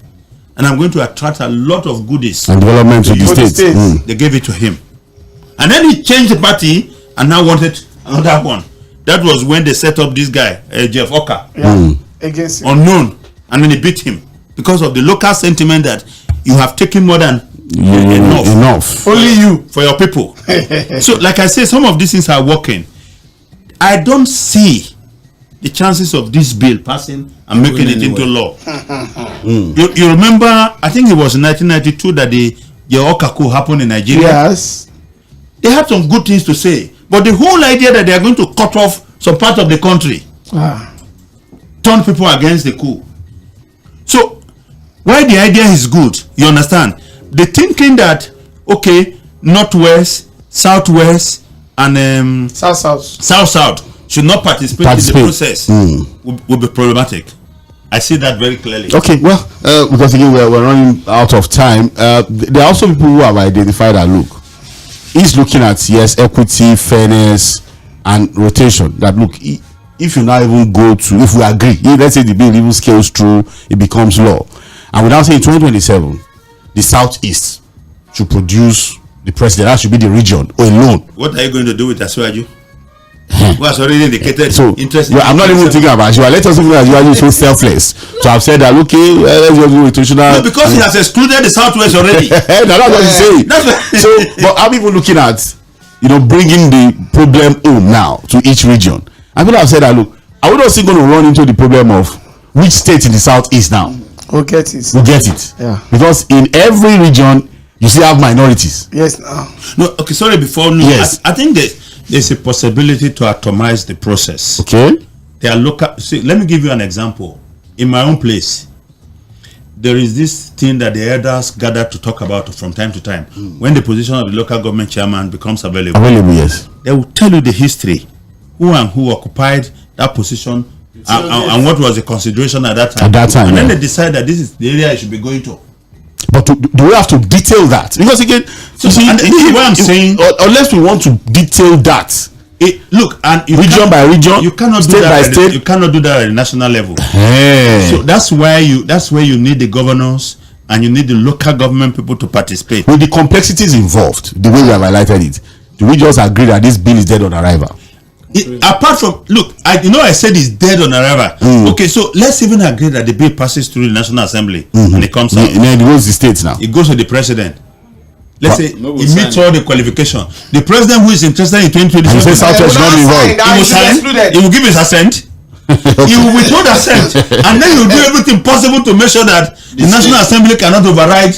and I'm going to attract a lot of goodies and development to the state. They gave it to him. And then he changed the party and now wanted another one. That was when they set up this guy, 𝐴ᴏᴜᴜ, against him. unknown, and then he beat him because of the local sentiment that you have taken more than enough. Only you for your people. So, like I say, some of these things are working. I don't see the chances of this bill passing and making it into law. You remember, I think it was in 1992 that the 𝐴ᴜᴜᴜ happened in Nigeria. Yes. They had some good things to say, but the whole idea that they are going to cut off some part of the country turn people against the coup. So, while the idea is good, you understand, the thinking that, okay, northwest, southwest, and south should not participate in the process will be problematic. I see that very clearly. Okay, well, because again we're running out of time. There are also people who have identified that look, he's looking at equity, fairness, and rotation. That look, if you now even go to, if we agree, let's say the bill even scales through, it becomes law, and we now say in 2027, the southeast should produce the president. That should be the region alone. What are you going to do with Asiwaju? Who has already indicated interest? I'm not even thinking about Asiwaju. Let us think that Asiwaju is so selfless. So I've said that, okay, let's just do rotational. No, because he has excluded the southwest already. That's what he's saying. So, but I'm even looking at, bringing the problem home now to each region. And people have said that, look, are we not still going to run into the problem of which state in the southeast now? We'll get it. Yeah. Because in every region, you still have minorities. Yes. No. Okay. Sorry. Before. No, yes. I think there's a possibility to atomize the process. Okay. There are local. See, let me give you an example. In my own place, there is this thing that the elders gather to talk about from time to time. When the position of the local government chairman becomes available. Yes. They will tell you the history, who and who occupied that position, and what was the consideration at that time. And then they decide that this is the area I should be going to. But do we have to detail that? Because again, this is what I'm saying. Unless we want to detail that, look, and region by region, you cannot state do that by state. You cannot do that at the national level. Hey. So that's where you need the governors and you need the local government people to participate. With the complexities involved, the way we have highlighted it, do we just agree that this bill is dead on arrival? Apart from, look, I said it's dead on arrival. Okay, so let's even agree that the bill passes through the National Assembly and it comes out. It goes to the states now. It goes to the president. Let's say it meets all the qualifications. The president who is interested in 2027, he will give his assent. He will withhold assent, and then he will do everything possible to make sure that the National Assembly cannot override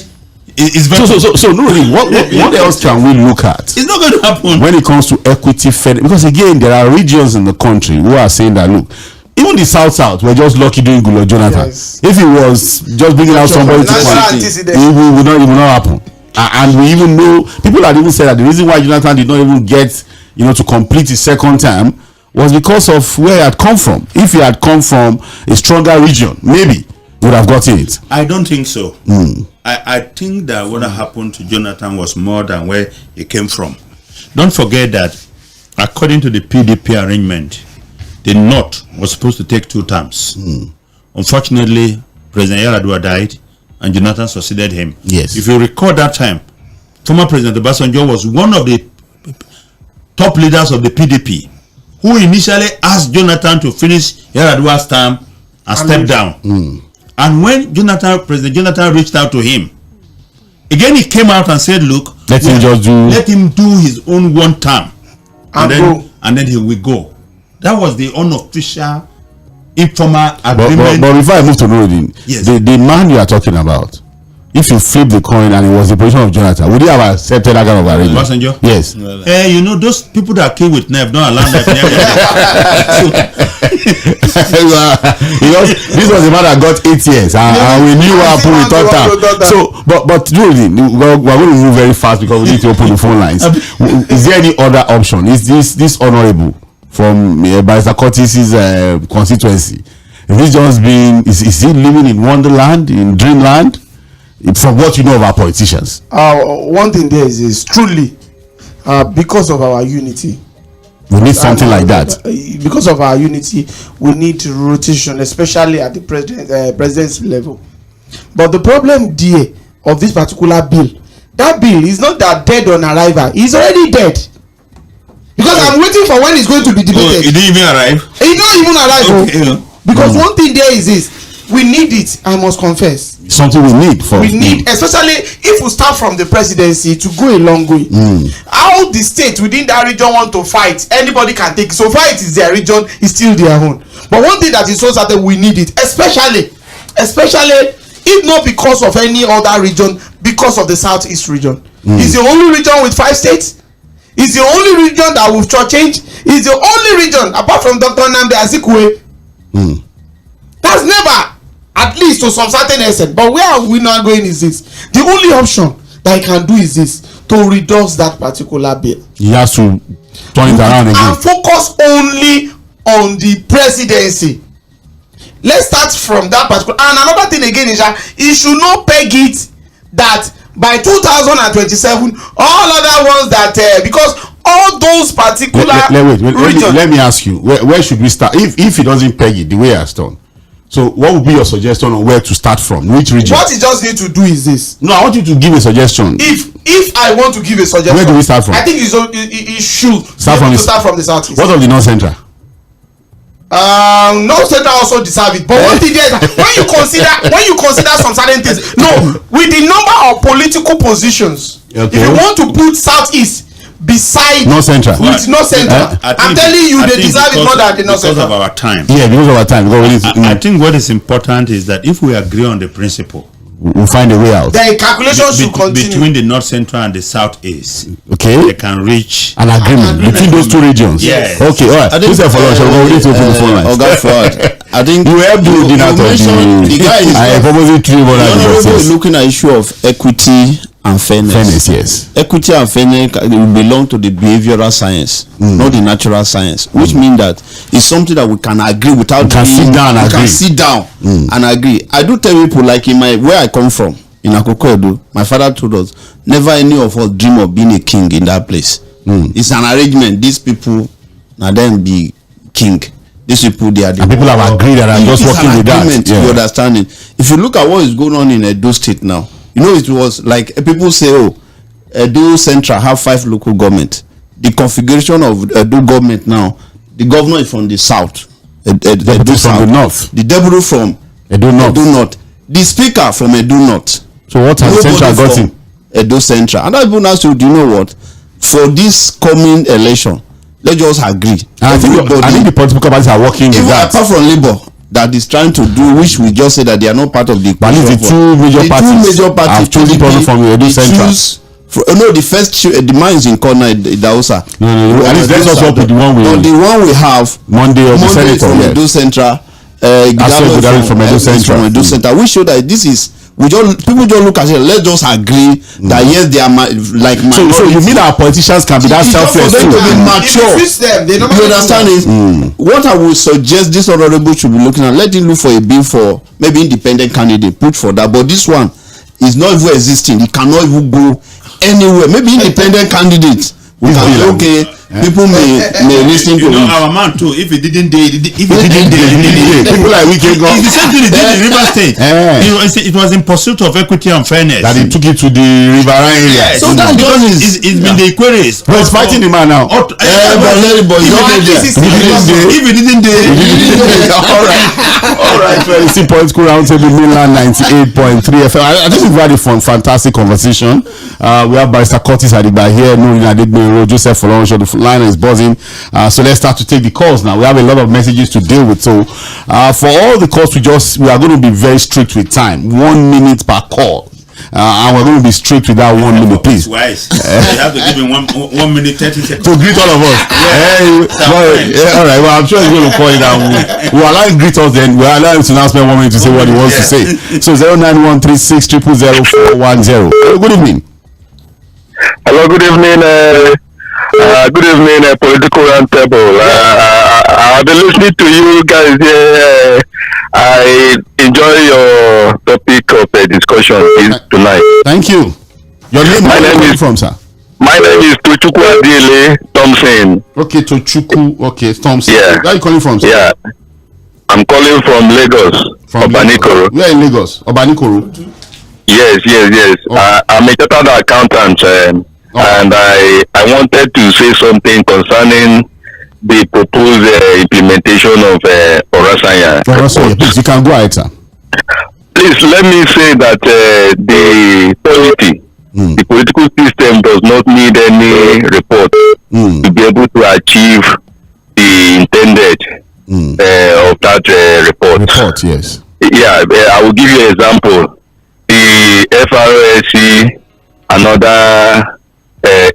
It's very so no, really, what else can we look at? It's not going to happen when it comes to equity fairness, because again there are regions in the country who are saying that look, even the south we're just lucky doing Goodluck Jonathan. Yes. If it was just bringing out somebody to quality, it would not happen. And we even know people had even said that the reason why Jonathan did not even get to complete his second term was because of where he had come from. If he had come from a stronger region, maybe he would have gotten it. I don't think so. I think that what happened to Jonathan was more than where he came from. Don't forget that according to the PDP arrangement, the North was supposed to take 2 terms. Unfortunately, President Yar'Adua died and Jonathan succeeded him. Yes. If you recall that time, former President Obasanjo was one of the top leaders of the PDP who initially asked Jonathan to finish Yar'Adua's term and step down. And when President Jonathan reached out to him, again he came out and said, look, let him do his own 1 term and then he will go. That was the unofficial informal agreement. But before I move to Nuruddin, yes. the man you are talking about, if you flip the coin and it was the position of Jonathan, would he have accepted that kind of arrangement? Obasanjo? Yes. Those people that kill with knife don't allow knife near this was the man that got 8 years and we knew what happened with that. So but really, we're going to move very fast because we need to open the phone lines. Is there any other option? Is this honorable from Barrister Curtis's constituency? Is he living in Wonderland, in Dreamland? From what you know of our politicians, one thing there is truly because of our unity, we need something like that. Because of our unity, we need rotation, especially at the presidency level. But the problem there of this particular bill, that bill is not that dead on arrival; it's already dead. Because I'm waiting for when it's going to be debated. It didn't even arrive. It didn't even arrive. Okay. Because one thing there is this. We need it, I must confess. Something we need, especially if we start from the presidency to go a long way. How the state within that region want to fight, anybody can take it. So far it is their region, it's still their own. But one thing that is so certain, we need it, especially if not because of any other region, because of the southeast region. It's the only region with 5 states. It's the only region that will change. It's the only region apart from Dr. Nnamdi Azikiwe. That's never, at least to some certain extent. But where are we now going is this. The only option that he can do is this, to reduce that particular bill. He has to turn it around again. And focus only on the presidency. Let's start from that particular. And another thing again is that he should not peg it that by 2027, all other ones that, because all those particular regions. Let me ask you, where should we start? If he doesn't peg it the way he has done. So what would be your suggestion on where to start from? Which region? What you just need to do is this. No, I want you to give a suggestion. If I want to give a suggestion, where do we start from? I think it should start from the southeast. What of the North Central? North Central also deserve it. But one thing is that when you consider some certain things, no, with the number of political positions, if you want to put southeast beside North Central, with North Central, I'm telling you, they deserve it more than the North Central. Because of our time. Yeah, because of our time. I think what is important is that if we agree on the principle, we'll find a way out. The calculations should continue between the North Central and the Southeast. Okay, they can reach an agreement between those 2 regions. Yes. Okay, all right. Who's there for lunch? We'll go to open the phone lines. I think you helped do dinner to the guy is proposing 3 more. We're looking at issue of equity and fairness. Yes. Equity and fairness belong to the behavioral science, not the natural science, which means that it's something that we can agree without sit down and agree. I do tell people, like in where I come from, in Akoko, my father told us, never any of us dream of being a king in that place. It's an arrangement. These people now then be king. These people, they are the people have agreed that I'm just working with that. You understanding? If you look at what is going on in Edo State now, it was like people say, Edo Central have 5 local government. The configuration of Edo government now, the governor is from the south. Edo from the north. The deputy from Edo North. The speaker from Edo North. So what has Central gotten? Edo Central. And that people ask you, do you know what? For this coming election, let's just agree. I think the political parties are working with that. Apart from Labour, that is trying to do, which we just say that they are not part of the But at least the two major parties have chosen person from Edo Central. No, the first the man is in corner Idausa. No. At least let's also up with the one we have Monday of the Senator from Edo Central. From Edo Central. We show that this is. People don't look at it. Let's just agree that yes, they are like. So you mean our politicians can be that selfless too? To be mature. You understand it? What I would suggest this honorable should be looking at. Let him look for a bill for maybe independent candidate. Put for that. But this one is not even existing. It cannot even go anywhere. Maybe independent candidates. Okay. People may listen to him. Our man too. If he didn't do people like we can go. It's the same thing he did in River State. It was in pursuit of equity and fairness that he took it to the riverine area. So that it's been the queries. But he's fighting the man now. If he didn't do it, all right. So it's Political Roundtable Mainland 98.3 FM. I think we've had a fantastic conversation. We have Barrister Curtis Adigba here, Nurina Adegbero, Joseph Folorunsho. The line is buzzing. So let's start to take the calls now. We have a lot of messages to deal with. So for all the calls, we are going to be very strict with time. 1 minute per call. And we're going to be strict with that 1 minute, please. You have to give him 1 minute 30 seconds to greet all of us. All right. Well, I'm sure he's going to call it down. We'll allow him to greet us, then we'll allow him to now spend 1 minute to say what he wants to say. So 09136000410. Good evening. Hello. Good evening. Good evening, Political Roundtable. I've been listening to you guys here. I enjoy your topic of discussion tonight. Thank you. Your name? My name is from, sir. My name is Tᴏɪᴛᴛᴇʀ Thompson. Okay, Tochukwu. Okay, Thompson. Yeah. Where are you calling from, sir? Yeah, I'm calling from Lagos. From Obanikoro. Where in Lagos? Obanikoro. Yes. Okay. I'm a chartered accountant. And I wanted to say something concerning the proposed implementation of Orosanye. Please, you can go ahead, sir. Please let me say that the polity, the political system does not need any report to be able to achieve the intended of that report. Report, yes. Yeah, I will give you an example. The FRSC and other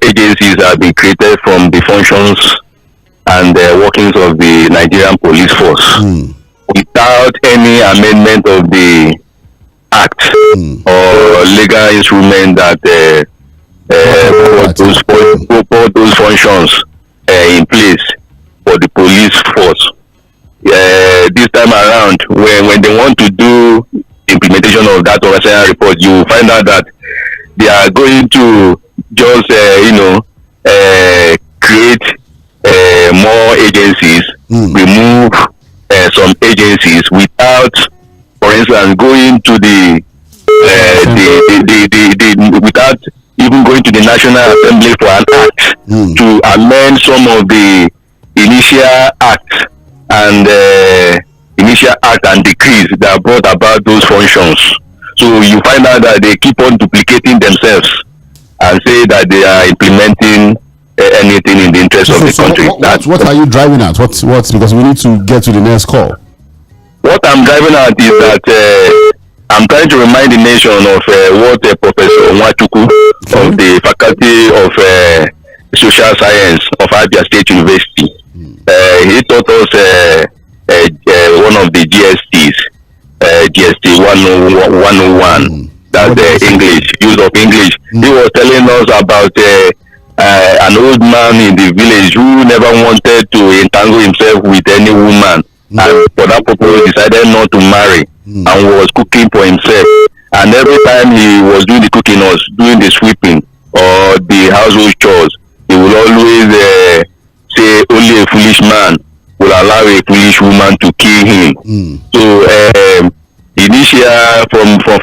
agencies have been created from the functions and workings of the Nigerian police force without any amendment of the act or legal instrument that put those functions in place for the police force. This time around, when they want to do implementation of that Orosanye report, you find out that they are going to just create more agencies, remove some agencies without, for instance, going to without even going to the National Assembly for an act to amend some of the initial acts and decrees that brought about those functions. So you find out that they keep on duplicating themselves and say that they are implementing anything in the interest of the country. What are you driving at? What's because we need to get to the next call. What I'm driving at is that I'm trying to remind the nation of what Professor Nwachukwu of the Faculty of Social Science of Abia State University. He taught us one of the GSTs, GST 101. That's English, use of English. He was telling us about an old man in the village who never wanted to entangle himself with any woman, and for that purpose decided not to marry and was cooking for himself. And every time he was doing the cooking or doing the sweeping or the household chores, he will always say only a foolish man will allow a foolish woman to kill him. So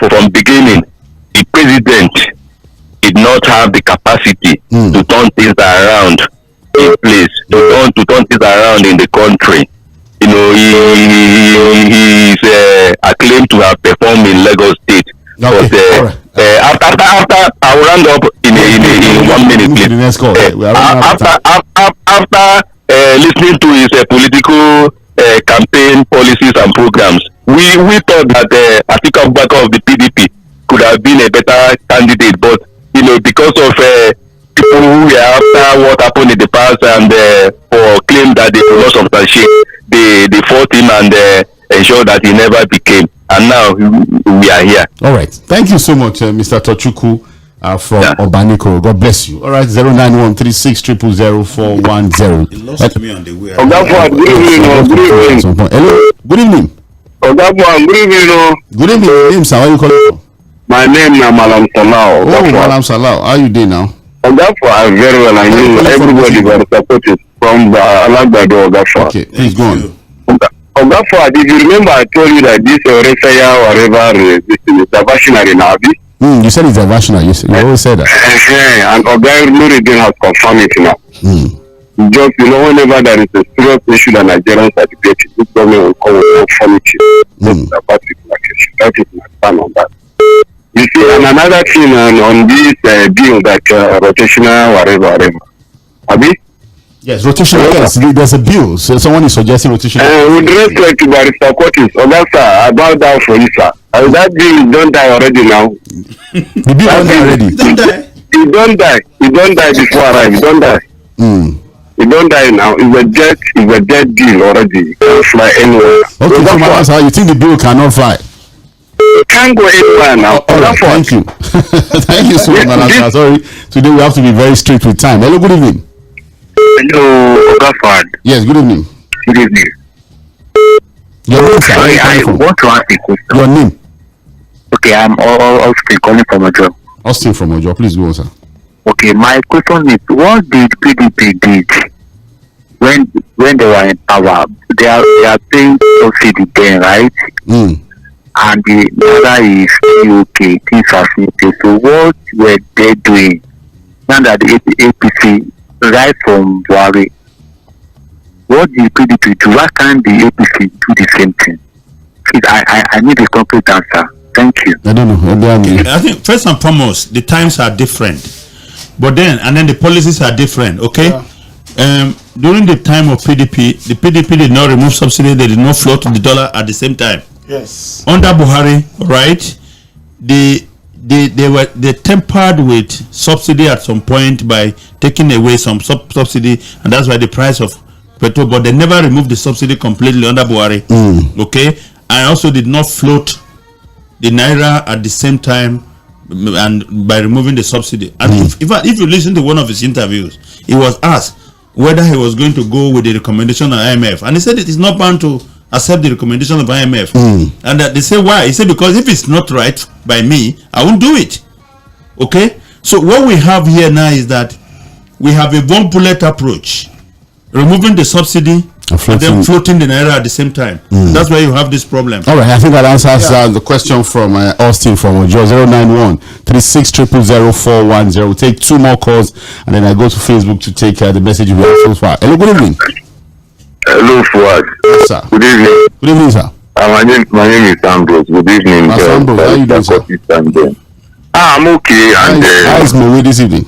from beginning, the president did not have the capacity to turn things around in place, to turn things around in the country. You know, he is acclaimed to have performed in Lagos State. Okay. But after I will round up in 1 minute, please. After listening to his political campaign policies and programs. We thought that 𝐓𝐡𴐞 of the PDP could have been a better candidate, but because of people who were after what happened in the past and for claim that they could not substantiate, they fought him and ensured that he never became. And now we are here. All right. Thank you so much, Mr. Tochukwu from Obaniko. God bless you. All right. 09136000410. He lost me on the way. Good evening. Hello. Good evening. Good evening. Good evening. Name, sir. Where are you calling from? My name is Malam Salau. Oh, Malam Salau. How are you doing now? I'm very well. I know everybody very supportive from the Alagbado Ogafwa. Okay, please go on. Ogafwa, did you remember I told you that this 괰ᴜ whatever this is diversionary now? You said it's diversionary. You always said that. And Nuruddin has confirmed it now. Just whenever there is a serious issue that Nigerians are debating, this government will come with conformity. That is my stand on that. You see, and another thing on this bill that rotational whatever. Abi? Yes, rotational. Yes, there's a bill. So someone is suggesting rotational. With respect to Barrister Curtis, Augusta, about that for you, sir. That bill don't die already now. The bill don't die already. It don't die. It don't die before arrive. It don't die. It don't die now. It's a dead deal already. It can't fly anywhere. Okay, so my answer, you think the bill cannot fly? It can't go anywhere now. All right, thank you. Thank you so much, Malasa. Sorry, today we have to be very strict with time. Hello, good evening. Hello, Ogafad. Yes, good evening. Good evening. Your name, sir? Sorry, I want to ask a question. Your name? Okay, I'm Austin calling from Ojo. Austin from Ojo. Please go on, sir. Okay, my question is, what did PDP did when they were in power? They are paying subsidy then, right? And the other is okay, things are okay. So what were they doing now that the APC right from Buhari? What did PDP do? Why can't the APC do the same thing? I need a concrete answer. Thank you. I don't know. I think first and foremost, the times are different, but then the policies are different. Okay. Yeah. During the time of PDP, the PDP did not remove subsidy. They did not float the dollar at the same time. Yes. Under Buhari, right? They tempered with subsidy at some point by taking away some subsidy, and that's why the price of petrol. But they never removed the subsidy completely under Buhari. Okay, I also did not float the naira at the same time, and by removing the subsidy. And if you listen to one of his interviews, he was asked whether he was going to go with the recommendation of IMF, and he said it is not bound to accept the recommendation of IMF. And they say why? He said because if it's not right by me, I won't do it. Okay, so what we have here now is that we have a one bullet approach, removing the subsidy and then floating the naira at the same time. That's why you have this problem. All right, I think that answers the question from Austin from Ojo. 09136000410. We'll take two more calls and then I go to Facebook to take the message we have so far. Hello, good evening. Hello, Fuhad. Yes, sir. Good evening. Good evening, sir. My name is Ambrose. Good evening. Ambrose, how are you doing, sir? I'm okay. And how is Mowe this evening?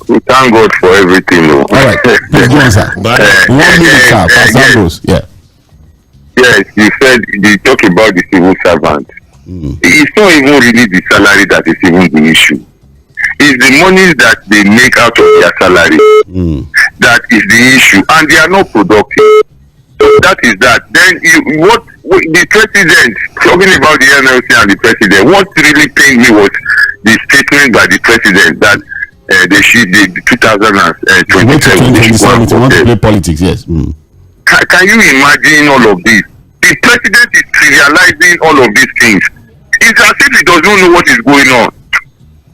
We thank God for everything. All right. Please go on, sir. 1 minute, sir. Pastor Ambrose. Yeah. Yes, you said you talk about the civil servant. It's not even really the salary that is even the issue. It's the money that they make out of their salary that is the issue, and they are not productive. So that is that. Then what the president talking about the NLC and the president? What really pained me was the statement by the president that they should the 2027 they want to play politics. Yes. Can you imagine all of this? The president is trivializing all of these things. It's as if he does not know what is going on.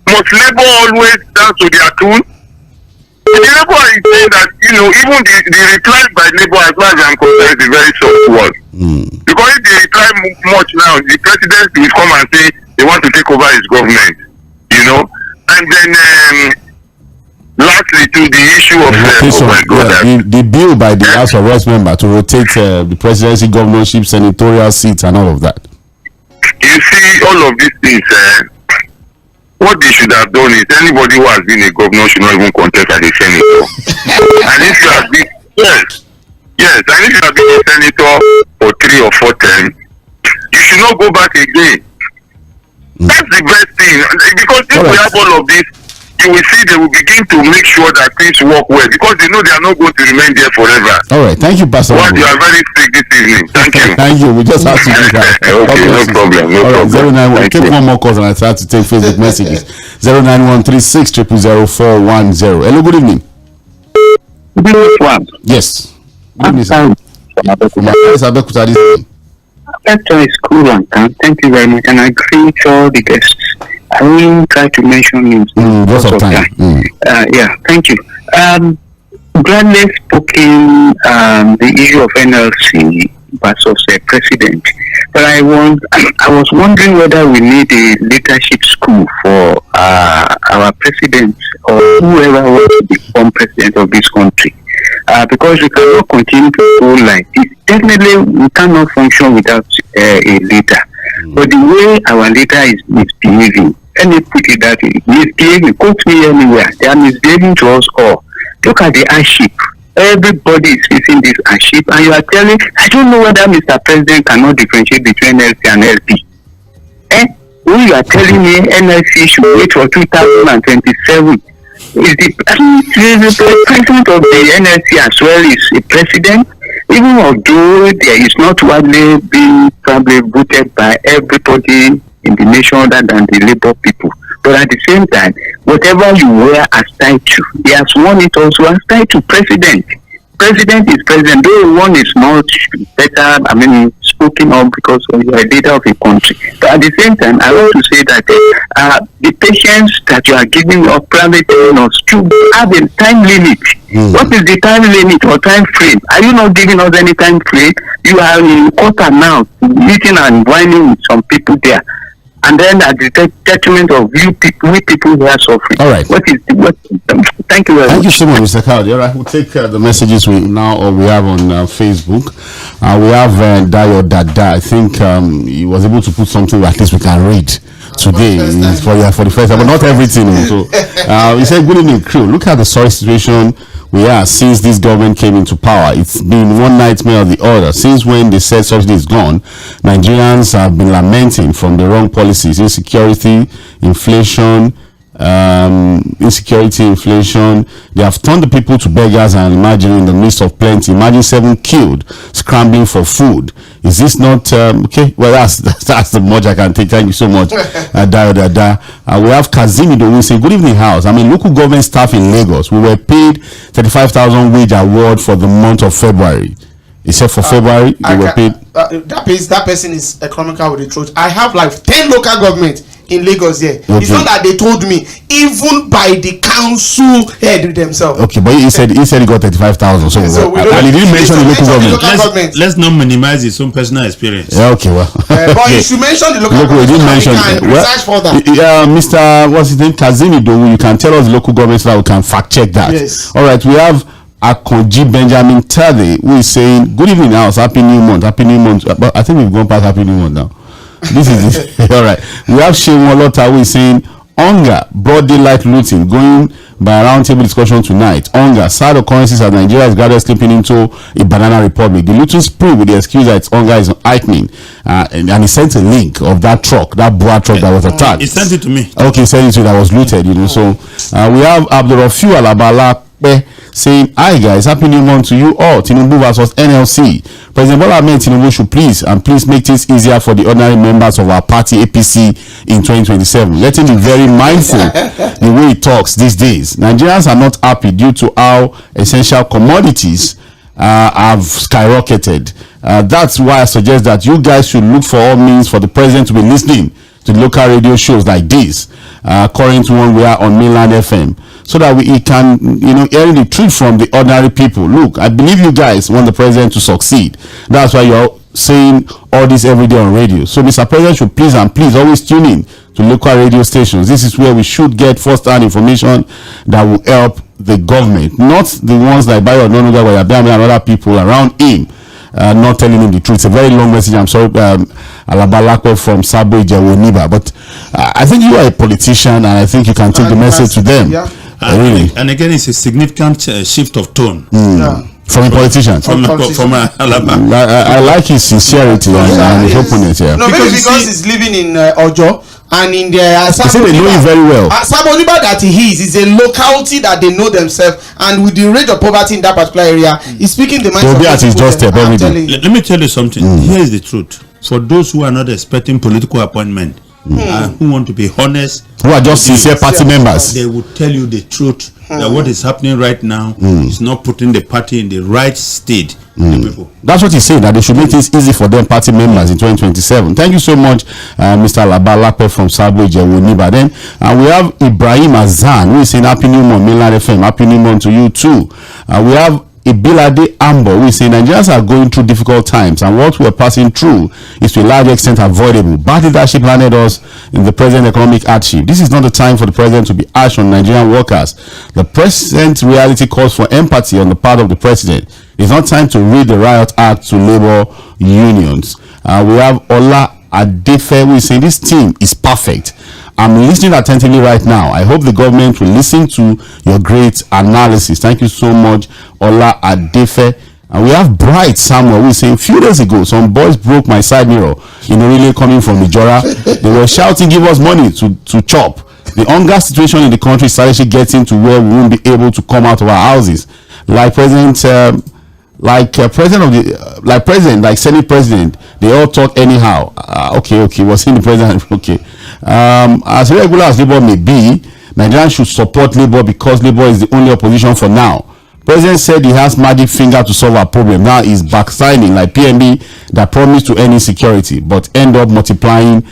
Must Labour always dance to their tune? The Labour is saying that, even the reply by Labour as far as I'm concerned is a very soft one. Because if they reply much now, the president will come and say they want to take over his government, And then, lastly, to the issue of the bill by the House of Reps member to rotate the presidency, governorship, senatorial seats, and all of that. You see, all of these things, what they should have done is anybody who has been a governor should not even contest as a senator. And if you have been, Yes, and if you have been a senator for 3 or 4 terms, you should not go back again. That's the best thing, because if we have all of this, you will see they will begin to make sure that things work well, because they know they are not going to remain there forever. All right, thank you, Pastor. Well, you are very strict this evening. Thank you. Thank you. We just have to do that. Okay, no problem. No problem. 091. Take one more call and I start to take Facebook messages. 09136000410. Hello, good evening. Good evening. Yes. Good evening, sir. That is cool and calm. Thank you very much, and I greet all the guests. I will try to mention names. Lots of time. Yeah, thank you. Gladly spoken the issue of NLC versus president, but I was wondering whether we need a leadership school for our president or whoever wants to become president of this country. Because we cannot continue to go like this. Definitely, we cannot function without a leader. But the way our leader is misbehaving, let me put it that way, misbehaving, quote me anywhere, they are misbehaving to us all. Look at the hardship. Everybody is facing this hardship, and you are telling, I don't know whether Mr. President cannot differentiate between NLC and LP. When you are telling me NLC should wait for 2027, is the president of the NLC as well is a president, even although there is not widely being probably voted by everybody in the nation other than the Labour people. But at the same time, whatever you wear as title, he has won it also as title president. President is president, though one is much better, spoken of because you are a leader of a country. But at the same time, I want to say that the patience that you are giving your private us to have a time limit. What is the time limit or time frame? Are you not giving us any time frame? You are in quarter now, meeting and whining with some people there. And then at the detriment of we people who are suffering. All right. Thank you very much. Thank you so much, Mr. Cowdy. All right, we'll take the messages we have on Facebook. We have Dayo Dada. I think he was able to put something at least we can read today for the first time, but not everything. So he said, "Good evening, crew. Look at the sorry situation we are since this government came into power. It's been one nightmare of the other. Since when they said subsidy is gone, Nigerians have been lamenting from the wrong policies, insecurity, inflation. They have turned the people to beggars, and imagine in the midst of plenty. Imagine 7 killed, scrambling for food. Is this not okay? Well, that's the much I can take. Thank you so much, We have Kazimi Dowu saying, "Good evening, house. Local government staff in Lagos. We were paid 35,000 wage award for the month of February. Except for February, they were paid." That person is economical with the truth. I have like 10 local government in Lagos here. Okay. It's not that they told me, even by the council head themselves. Okay, but he said he got 35,000. So and he didn't mention the local government. Let's not minimize his own personal experience. Yeah, okay, well. But you should mention the local government. He didn't mention research for that. Mr. What's his name? Kazimi Dowu, you can tell us the local government so that we can fact check that. Yes. All right, we have Akonji Benjamin Tade, who is saying, "Good evening, house. Happy New Month. Happy New Month." But I think we've gone past Happy New Month now. This is it. All right. We have ᴏᴜᴜᴜ who is saying, "Hunger, broad daylight looting, going by a roundtable discussion tonight. Hunger, sad occurrences as Nigeria is gradually slipping into a banana republic. The looting spree with the excuse that its hunger is heightening." And he sent a link of that truck, that Boa truck that was attacked. He sent it to me. Okay, he sent it to you, that was looted, So we have Abdurrafiu Alabalakpe saying, "Hi guys, happy new month to you all. Tinubu versus NLC. President Bola Ahmed Tinubu should please make things easier for the ordinary members of our party APC in 2027. Let him be very mindful the way he talks these days. Nigerians are not happy due to how essential commodities have skyrocketed. That's why I suggest that you guys should look for all means for the president to be listening to local radio shows like this, current one we are on Mainland FM, so that he can, hear the truth from the ordinary people. Look, I believe you guys want the president to succeed. That's why you're saying all this every day on radio. So Mr. President should please always tune in to local radio stations. This is where we should get first-hand information that will help the government, not the ones like Bayo Ononuga, where and other people around him not telling him the truth. It's a very long message. I'm sorry, Alabalakwe from Sabo Ijewoniba, but I think you are a politician, and I think you can take the message to them. Yeah. Really. And again, it's a significant shift of tone. Yeah. From a politician. From Alaba. I like his sincerity and his openness here. No, maybe because he's living in Ojo and in the they say they know him very well. Saboniba that he is a locality that they know themselves, and with the rate of poverty in that particular area, he's speaking the mind of people. His doorstep every day. Let me tell you something. Here is the truth. For those who are not expecting political appointment, who want to be honest, who are just sincere party members, they will tell you the truth that what is happening right now is not putting the party in the right state. The people. That's what he's saying, that they should make things easy for them party members in 2027. Thank you so much, Mr. Labalakpe from Sabwe Jewoniba. Then we have Ibrahim Azan, who is saying happy new month, Mainland FM, happy new month to you too. We have Ibilade Ambo, we say Nigerians are going through difficult times, and what we are passing through is to a large extent avoidable. Bad leadership landed us in the present economic hardship. This is not the time for the president to be harsh on Nigerian workers. The present reality calls for empathy on the part of the president. It's not time to read the riot act to labor unions. We have Ola Adefe, we say this team is perfect. I'm listening attentively right now. I hope the government will listen to your great analysis. Thank you so much, Ola Adefe. And we have Bright Samuel. We say a few days ago, some boys broke my side mirror in a relay coming from Ijora. They were shouting, give us money to chop. The hunger situation in the country is starting getting to where we won't be able to come out of our houses. Like Senate president, they all talk anyhow. Okay, was he the president? Okay. As regular as Labour may be, Nigerians should support Labour because Labour is the only opposition for now. President said he has magic finger to solve our problem. Now he's backsliding like PNB that promised to end insecurity but end up multiplying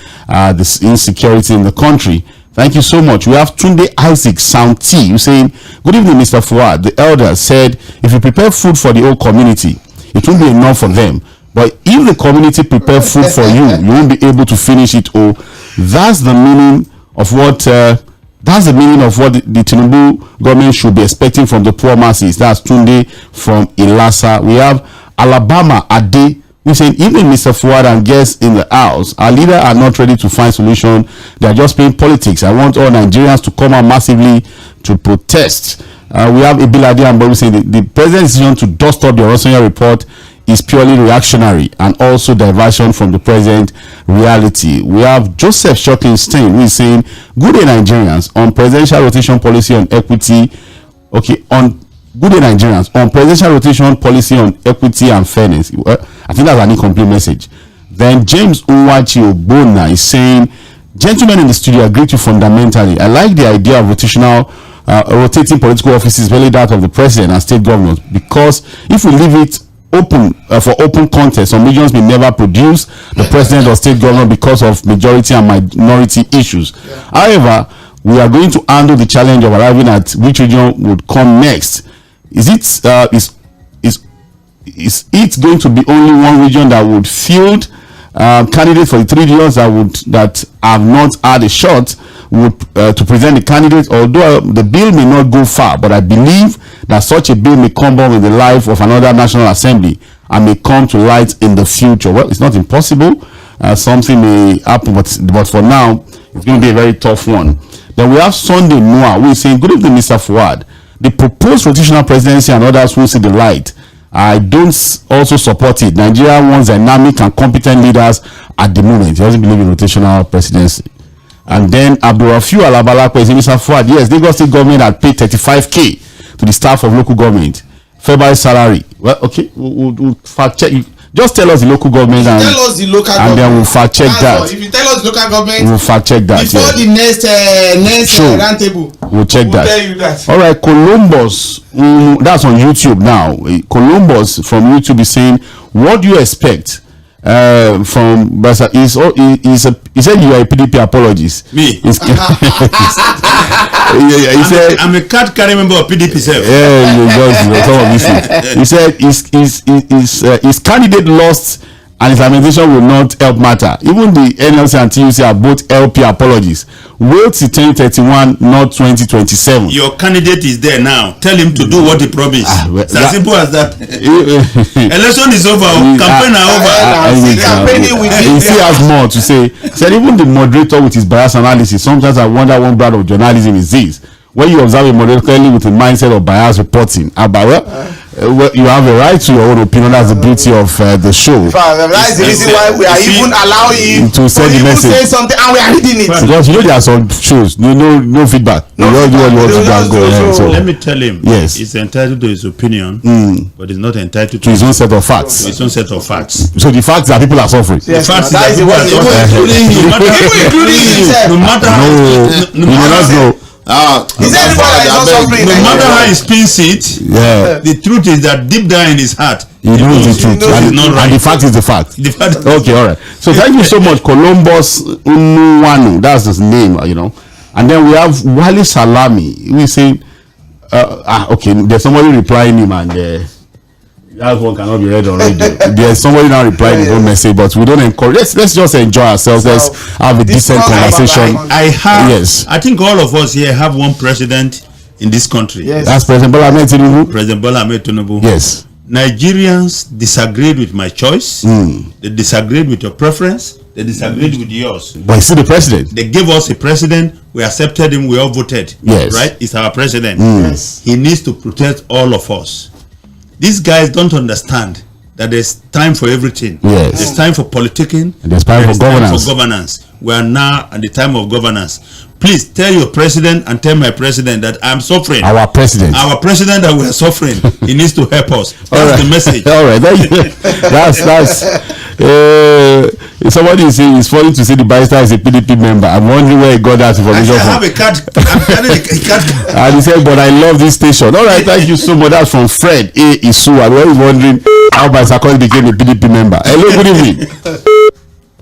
this insecurity in the country. Thank you so much. We have Tunde Isaac Sound T. You saying, good evening, Mr. Fuhad. The elder said, if you prepare food for the whole community, it won't be enough for them. But if the community prepare food for you, you won't be able to finish it all. That's the meaning of what the Tinubu government should be expecting from the poor masses. That's Tunde from Ilasa. We have Alabama Ade. We say even Mr. Fuhad and guests in the house, our leaders are not ready to find solution. They are just playing politics. I want all Nigerians to come out massively to protest. We have Ibilade and we say the president's decision to dust up the Orosanye report is purely reactionary and also diversion from the present reality. We have Joseph Shocklingstein who is saying, good day Nigerians, on presidential rotation policy on equity. Okay, on good day Nigerians, on presidential rotation policy on equity and fairness. I think that's an incomplete message. Then James Unwachi Ogbonna is saying, gentlemen in the studio, I greet you fundamentally. I like the idea of rotating political offices, really that of the president and state governors, because if we leave it open for open contest, some regions may never produce the president or state governor because of majority and minority issues. However, we are going to handle the challenge of arriving at which region would come next. Is it going to be only one region that would field candidates for the three regions that have not had a shot to present the candidates? Although the bill may not go far, but I believe that such a bill may come up in the life of another national assembly and may come to light in the future. Well, it's not impossible. Something may happen, but for now, it's going to be a very tough one. Then we have Sunday Noah, who is saying, good evening, Mr. Fuhad. The proposed rotational presidency and others will see the light. I don't also support it. Nigeria wants dynamic and competent leaders at the moment. He doesn't believe in rotational presidency. And then Abdurrafiu Alabalakwe is Mr. Fuhad. Yes, Lagos State government had paid 35k to the staff of local government. February salary. Well, okay, we'll fact check. Just tell us the local government and then we'll fact check that. If you tell us the local government, we'll fact check that before the next roundtable. We'll check that. Tell you that. All right, Columbus. That's on YouTube now. Columbus from YouTube is saying, "What do you expect from Basa?" He said you are a PDP apologist. Me. He said, I'm a card carrying member of PDP. He said his candidate lost and his lamentation will not help matter. Even the NLC and TUC are both LP apologies. Wait till 2031, not 2027. Your candidate is there now. Tell him to do what he promised. It's as simple as that. Election is over. Campaign are over. He still has more to say. Said even the moderator with his bias analysis, sometimes I wonder what brand of journalism is this. when you observe a moderator clearly with a mindset of bias reporting about you have a right to your own opinion. That's the beauty of the show. That's the reason why we are even allowing you to send the message. Say something and we are reading it. Because there are some shows, no feedback. You do what you want to go. So let me tell him. Yes, he's entitled to his opinion, but he's not entitled to his own set of facts. His own set of facts. So the facts that people are suffering. Yes, the facts that is the one. No matter how. No matter how he spins it, the truth is that deep down in his heart, he knows the truth, and the fact is the fact. Okay, all right. So thank you so much, Columbus Unuwanu. That's his name, And then we have Wali Salami. We say, okay, there's somebody replying him, and that one cannot be read on radio. There's somebody now replying his own message, but we don't encourage. Let's just enjoy ourselves. Let's have a decent conversation. I think all of us here have one president in this country. Yes. That's President Bola Ahmed Tinubu. President Bola Ahmed Tinubu. Yes. Nigerians disagreed with my choice. They disagreed with your preference. They disagreed with yours. But he's still the president. They gave us a president. We accepted him. We all voted. Yes. Right? He's our president. Yes. He needs to protect all of us. These guys don't understand that there's time for everything. Yes. There's time for politicking. And there's time for governance. We are now at the time of governance. Please tell your president and tell my president that I'm suffering. Our president that we are suffering. He needs to help us. That's the message. All right. If somebody is saying it's funny to say the barrister is a PDP member, I'm wondering where he got that information from. I have a card. I'm carrying a card. And he said, but I love this station. All right, thank you so much. That's from Fred A. Isu. I'm always wondering how Baisakon became a PDP member. Hello, good evening.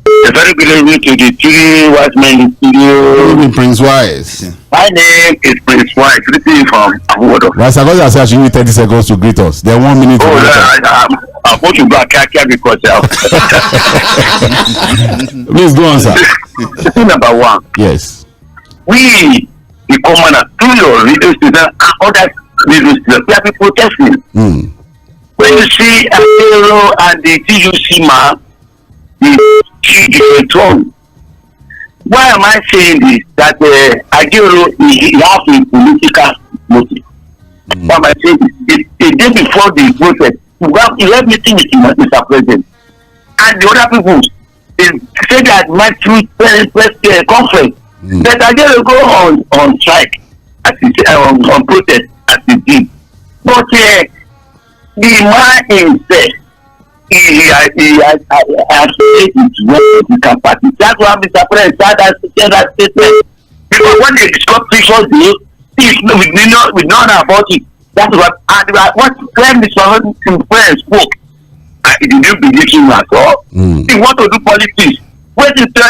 A very good evening to the three wise men in the studio. Good evening, Prince Wise. My name is Prince Wise, written from Awodo. Baisakon has actually 30 seconds to greet us. Then 1 minute to greet us. I'm going to go back because please go on, sir. Number one. Yes. We, the commoner, through your radio station and other radio stations, we have been protesting. When you see Aguero and the TUC man, the throne. Why am I saying this? That Aguero has a political motive. Why am I saying this? A day before the protest, you have meeting with Mr. President, and the other people say that my press conference that Aguero go on strike as on protest as he did, but the man himself he has said his political party. That's why Mr. President said that statement, because when they discuss pictures, we know about it. That's what when Mr. President spoke, he didn't believe him at all. He want to do politics. When he tell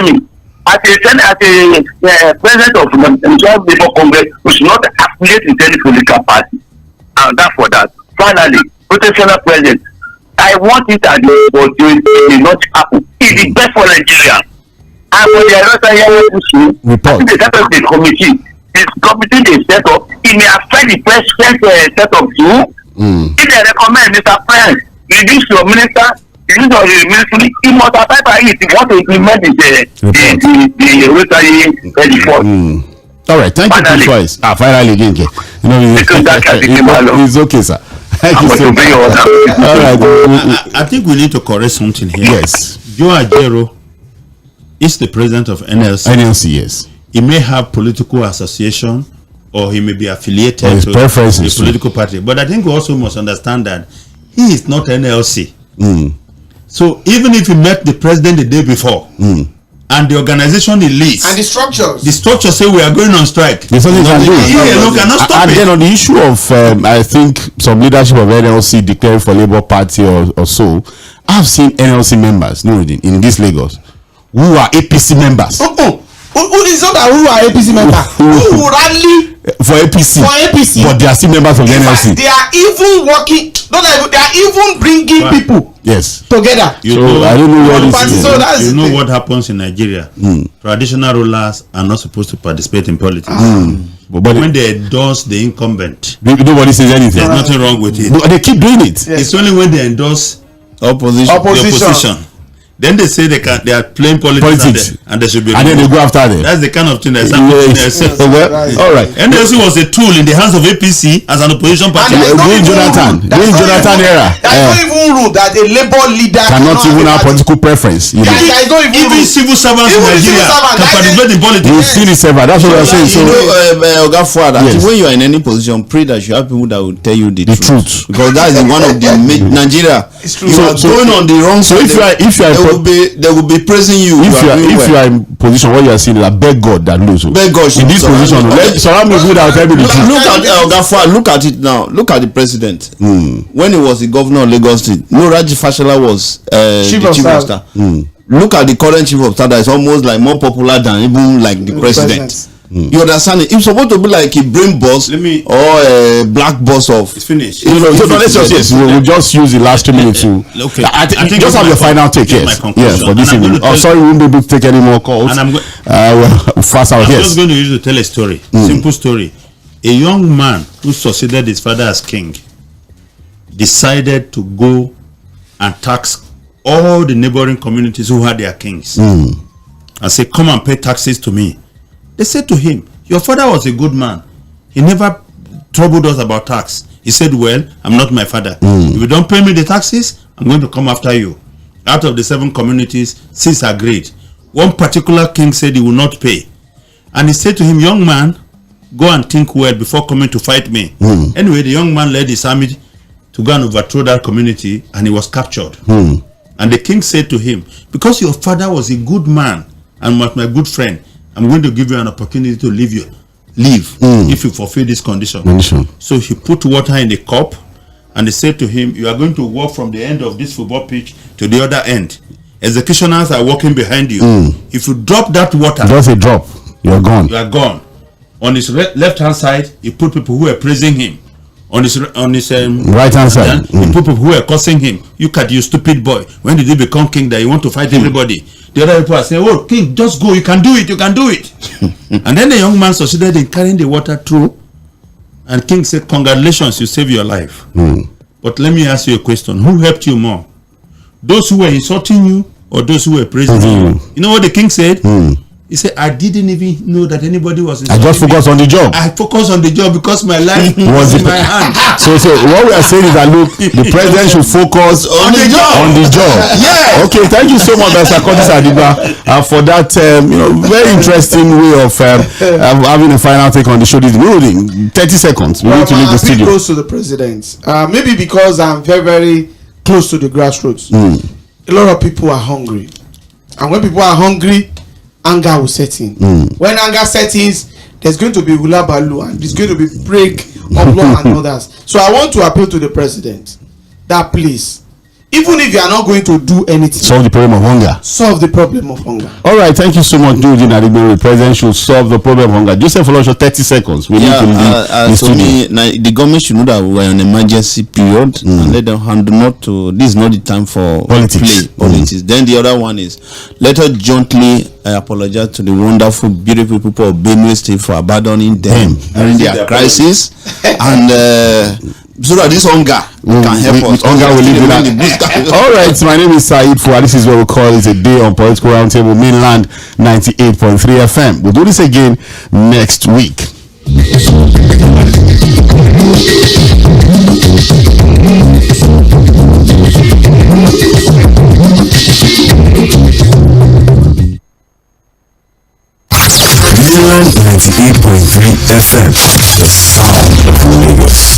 me as a president of the Nigerian Labour Congress, we should not affiliate with any political party. And that's for that. Finally, potential president, I want it at the but it will not happen. It is best for Nigeria. And for the Orosanye report, the set of the committee. This committee they set up, it may affect the president set up too. If they recommend Mr. President, reduce your minister, reduce your ministry, he must apply by it if you want to implement the report. All right, thank you twice. Finally again. It's okay, sir. Thank you so much. All right. I think we need to correct something here. Yes. Joe Ajaero is the president of NLC. NLC, yes. He may have political association or he may be affiliated to a political party. But I think we also must understand that he is not NLC. So even if he met the president the day before, and the organization he leads and the structure say we are going on strike, there's something can do. Cannot stop and it. Then on the issue of I think some leadership of NLC declaring for Labour Party or so, I've seen NLC members in this Lagos who are APC members. Who is not who are APC members? Who rally for APC, but they are still members of the NLC. They are even working. They are even bringing people together. I don't know what this is. You know what happens in Nigeria? Traditional rulers are not supposed to participate in politics. But when they endorse the incumbent, nobody says anything. There's nothing wrong with it. But they keep doing it. It's only when they endorse the opposition. Then they say they are playing politics. And they should be. And then they go after them. That's the kind of thing that's happening. Well, all right. NLC was a tool in the hands of APC as an opposition party. During Jonathan era. There's no even rule that a labor leader cannot even have political preference. Even civil servants in Nigeria can participate in politics. You've seen it several. That's what I'm saying. So, Oga Fuhad, when you are in any position, pray that you have people that will tell you the truth. Because that is one of the Nigeria. You are going on the wrong side. So if you are they will be praising you. If you are in position where you are saying like beg God that lose. Beg God in this position. Surround me with that tell me the truth. Look at it now. Look at the president. When he was the governor of Lagos State, Raji Fashola was the chief of staff. Look at the current chief of staff that is almost like more popular than even like the president. You understand it? It's supposed to be like a brain boss or a black boss of. It's finished. We'll just use the last 2 minutes to. Okay. I think just have your final take. Yes. For this evening. Sorry, we won't be able to take any more calls. And I'm fast out. Yes. just going to use to tell a story. Simple story. A young man who succeeded his father as king decided to go and tax all the neighboring communities who had their kings and say, "Come and pay taxes to me." They said to him, "Your father was a good man. He never troubled us about tax." He said, "Well, I'm not my father. If you don't pay me the taxes, I'm going to come after you." Out of the 7 communities, 6 agreed. One particular king said he will not pay. And he said to him, "Young man, go and think well before coming to fight me." Anyway, the young man led his army to go and overthrow that community, and he was captured. And the king said to him, "Because your father was a good man and was my good friend, I'm going to give you an opportunity to live if you fulfill this condition." So he put water in a cup and he said to him, "You are going to walk from the end of this football pitch to the other end. Executioners are walking behind you. If you drop that water, just a drop, you're gone. You are gone." On his left hand side, he put people who were praising him. On his right hand side, he put people who were cursing him. "You cut, you stupid boy. When did you become king that you want to fight everybody?" The other people are saying, "Oh, king, just go. You can do it. You can do it." And then the young man succeeded in carrying the water through. And king said, "Congratulations, you saved your life." But let me ask you a question. Who helped you more? Those who were insulting you or those who were praising you? You know what the king said? He said, "I didn't even know that anybody was insulting me. I just focused on the job. I focused on the job because my life was in my hand." So what we are saying is that look, the president should focus on the job. Yeah. Okay, thank you so much, Mr. Adiba, for that very interesting way of having a final take on the show this morning. 30 seconds. We need to leave the studio. Close to the president. Maybe because I'm very, very close to the grassroots. A lot of people are hungry, and when people are hungry, anger will set in. When anger sets in, there's going to be ⴰⴜ and there's going to be break of law and others. So I want to appeal to the president that please, even if you are not going to do anything, solve the problem of hunger. Solve the problem of hunger. All right, thank you so much, Dujin Adigbe. The president should solve the problem of hunger. Joseph Olosho, 30 seconds. We need to leave so the government should know that we are in an emergency period and let them handle not to. This is not the time for politics. Then the other one is let us jointly apologize to the wonderful, beautiful people of Benue State for abandoning them during their crisis and. So that this hunger can help us. Hunger will leave that. All right, my name is Saeed Fuhad. This is what we call it a day on Political Roundtable, Mainland 98.3 FM. We'll do this again next week. Mainland 98.3 FM, the sound of Lagos.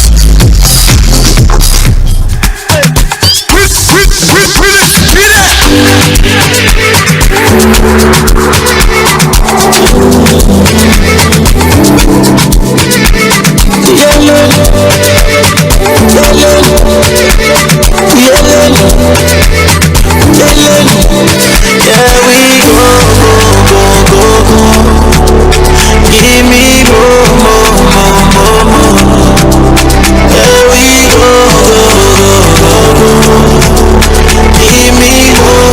Give me more.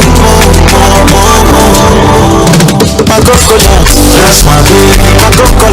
My coconut, that's my baby. My coconut.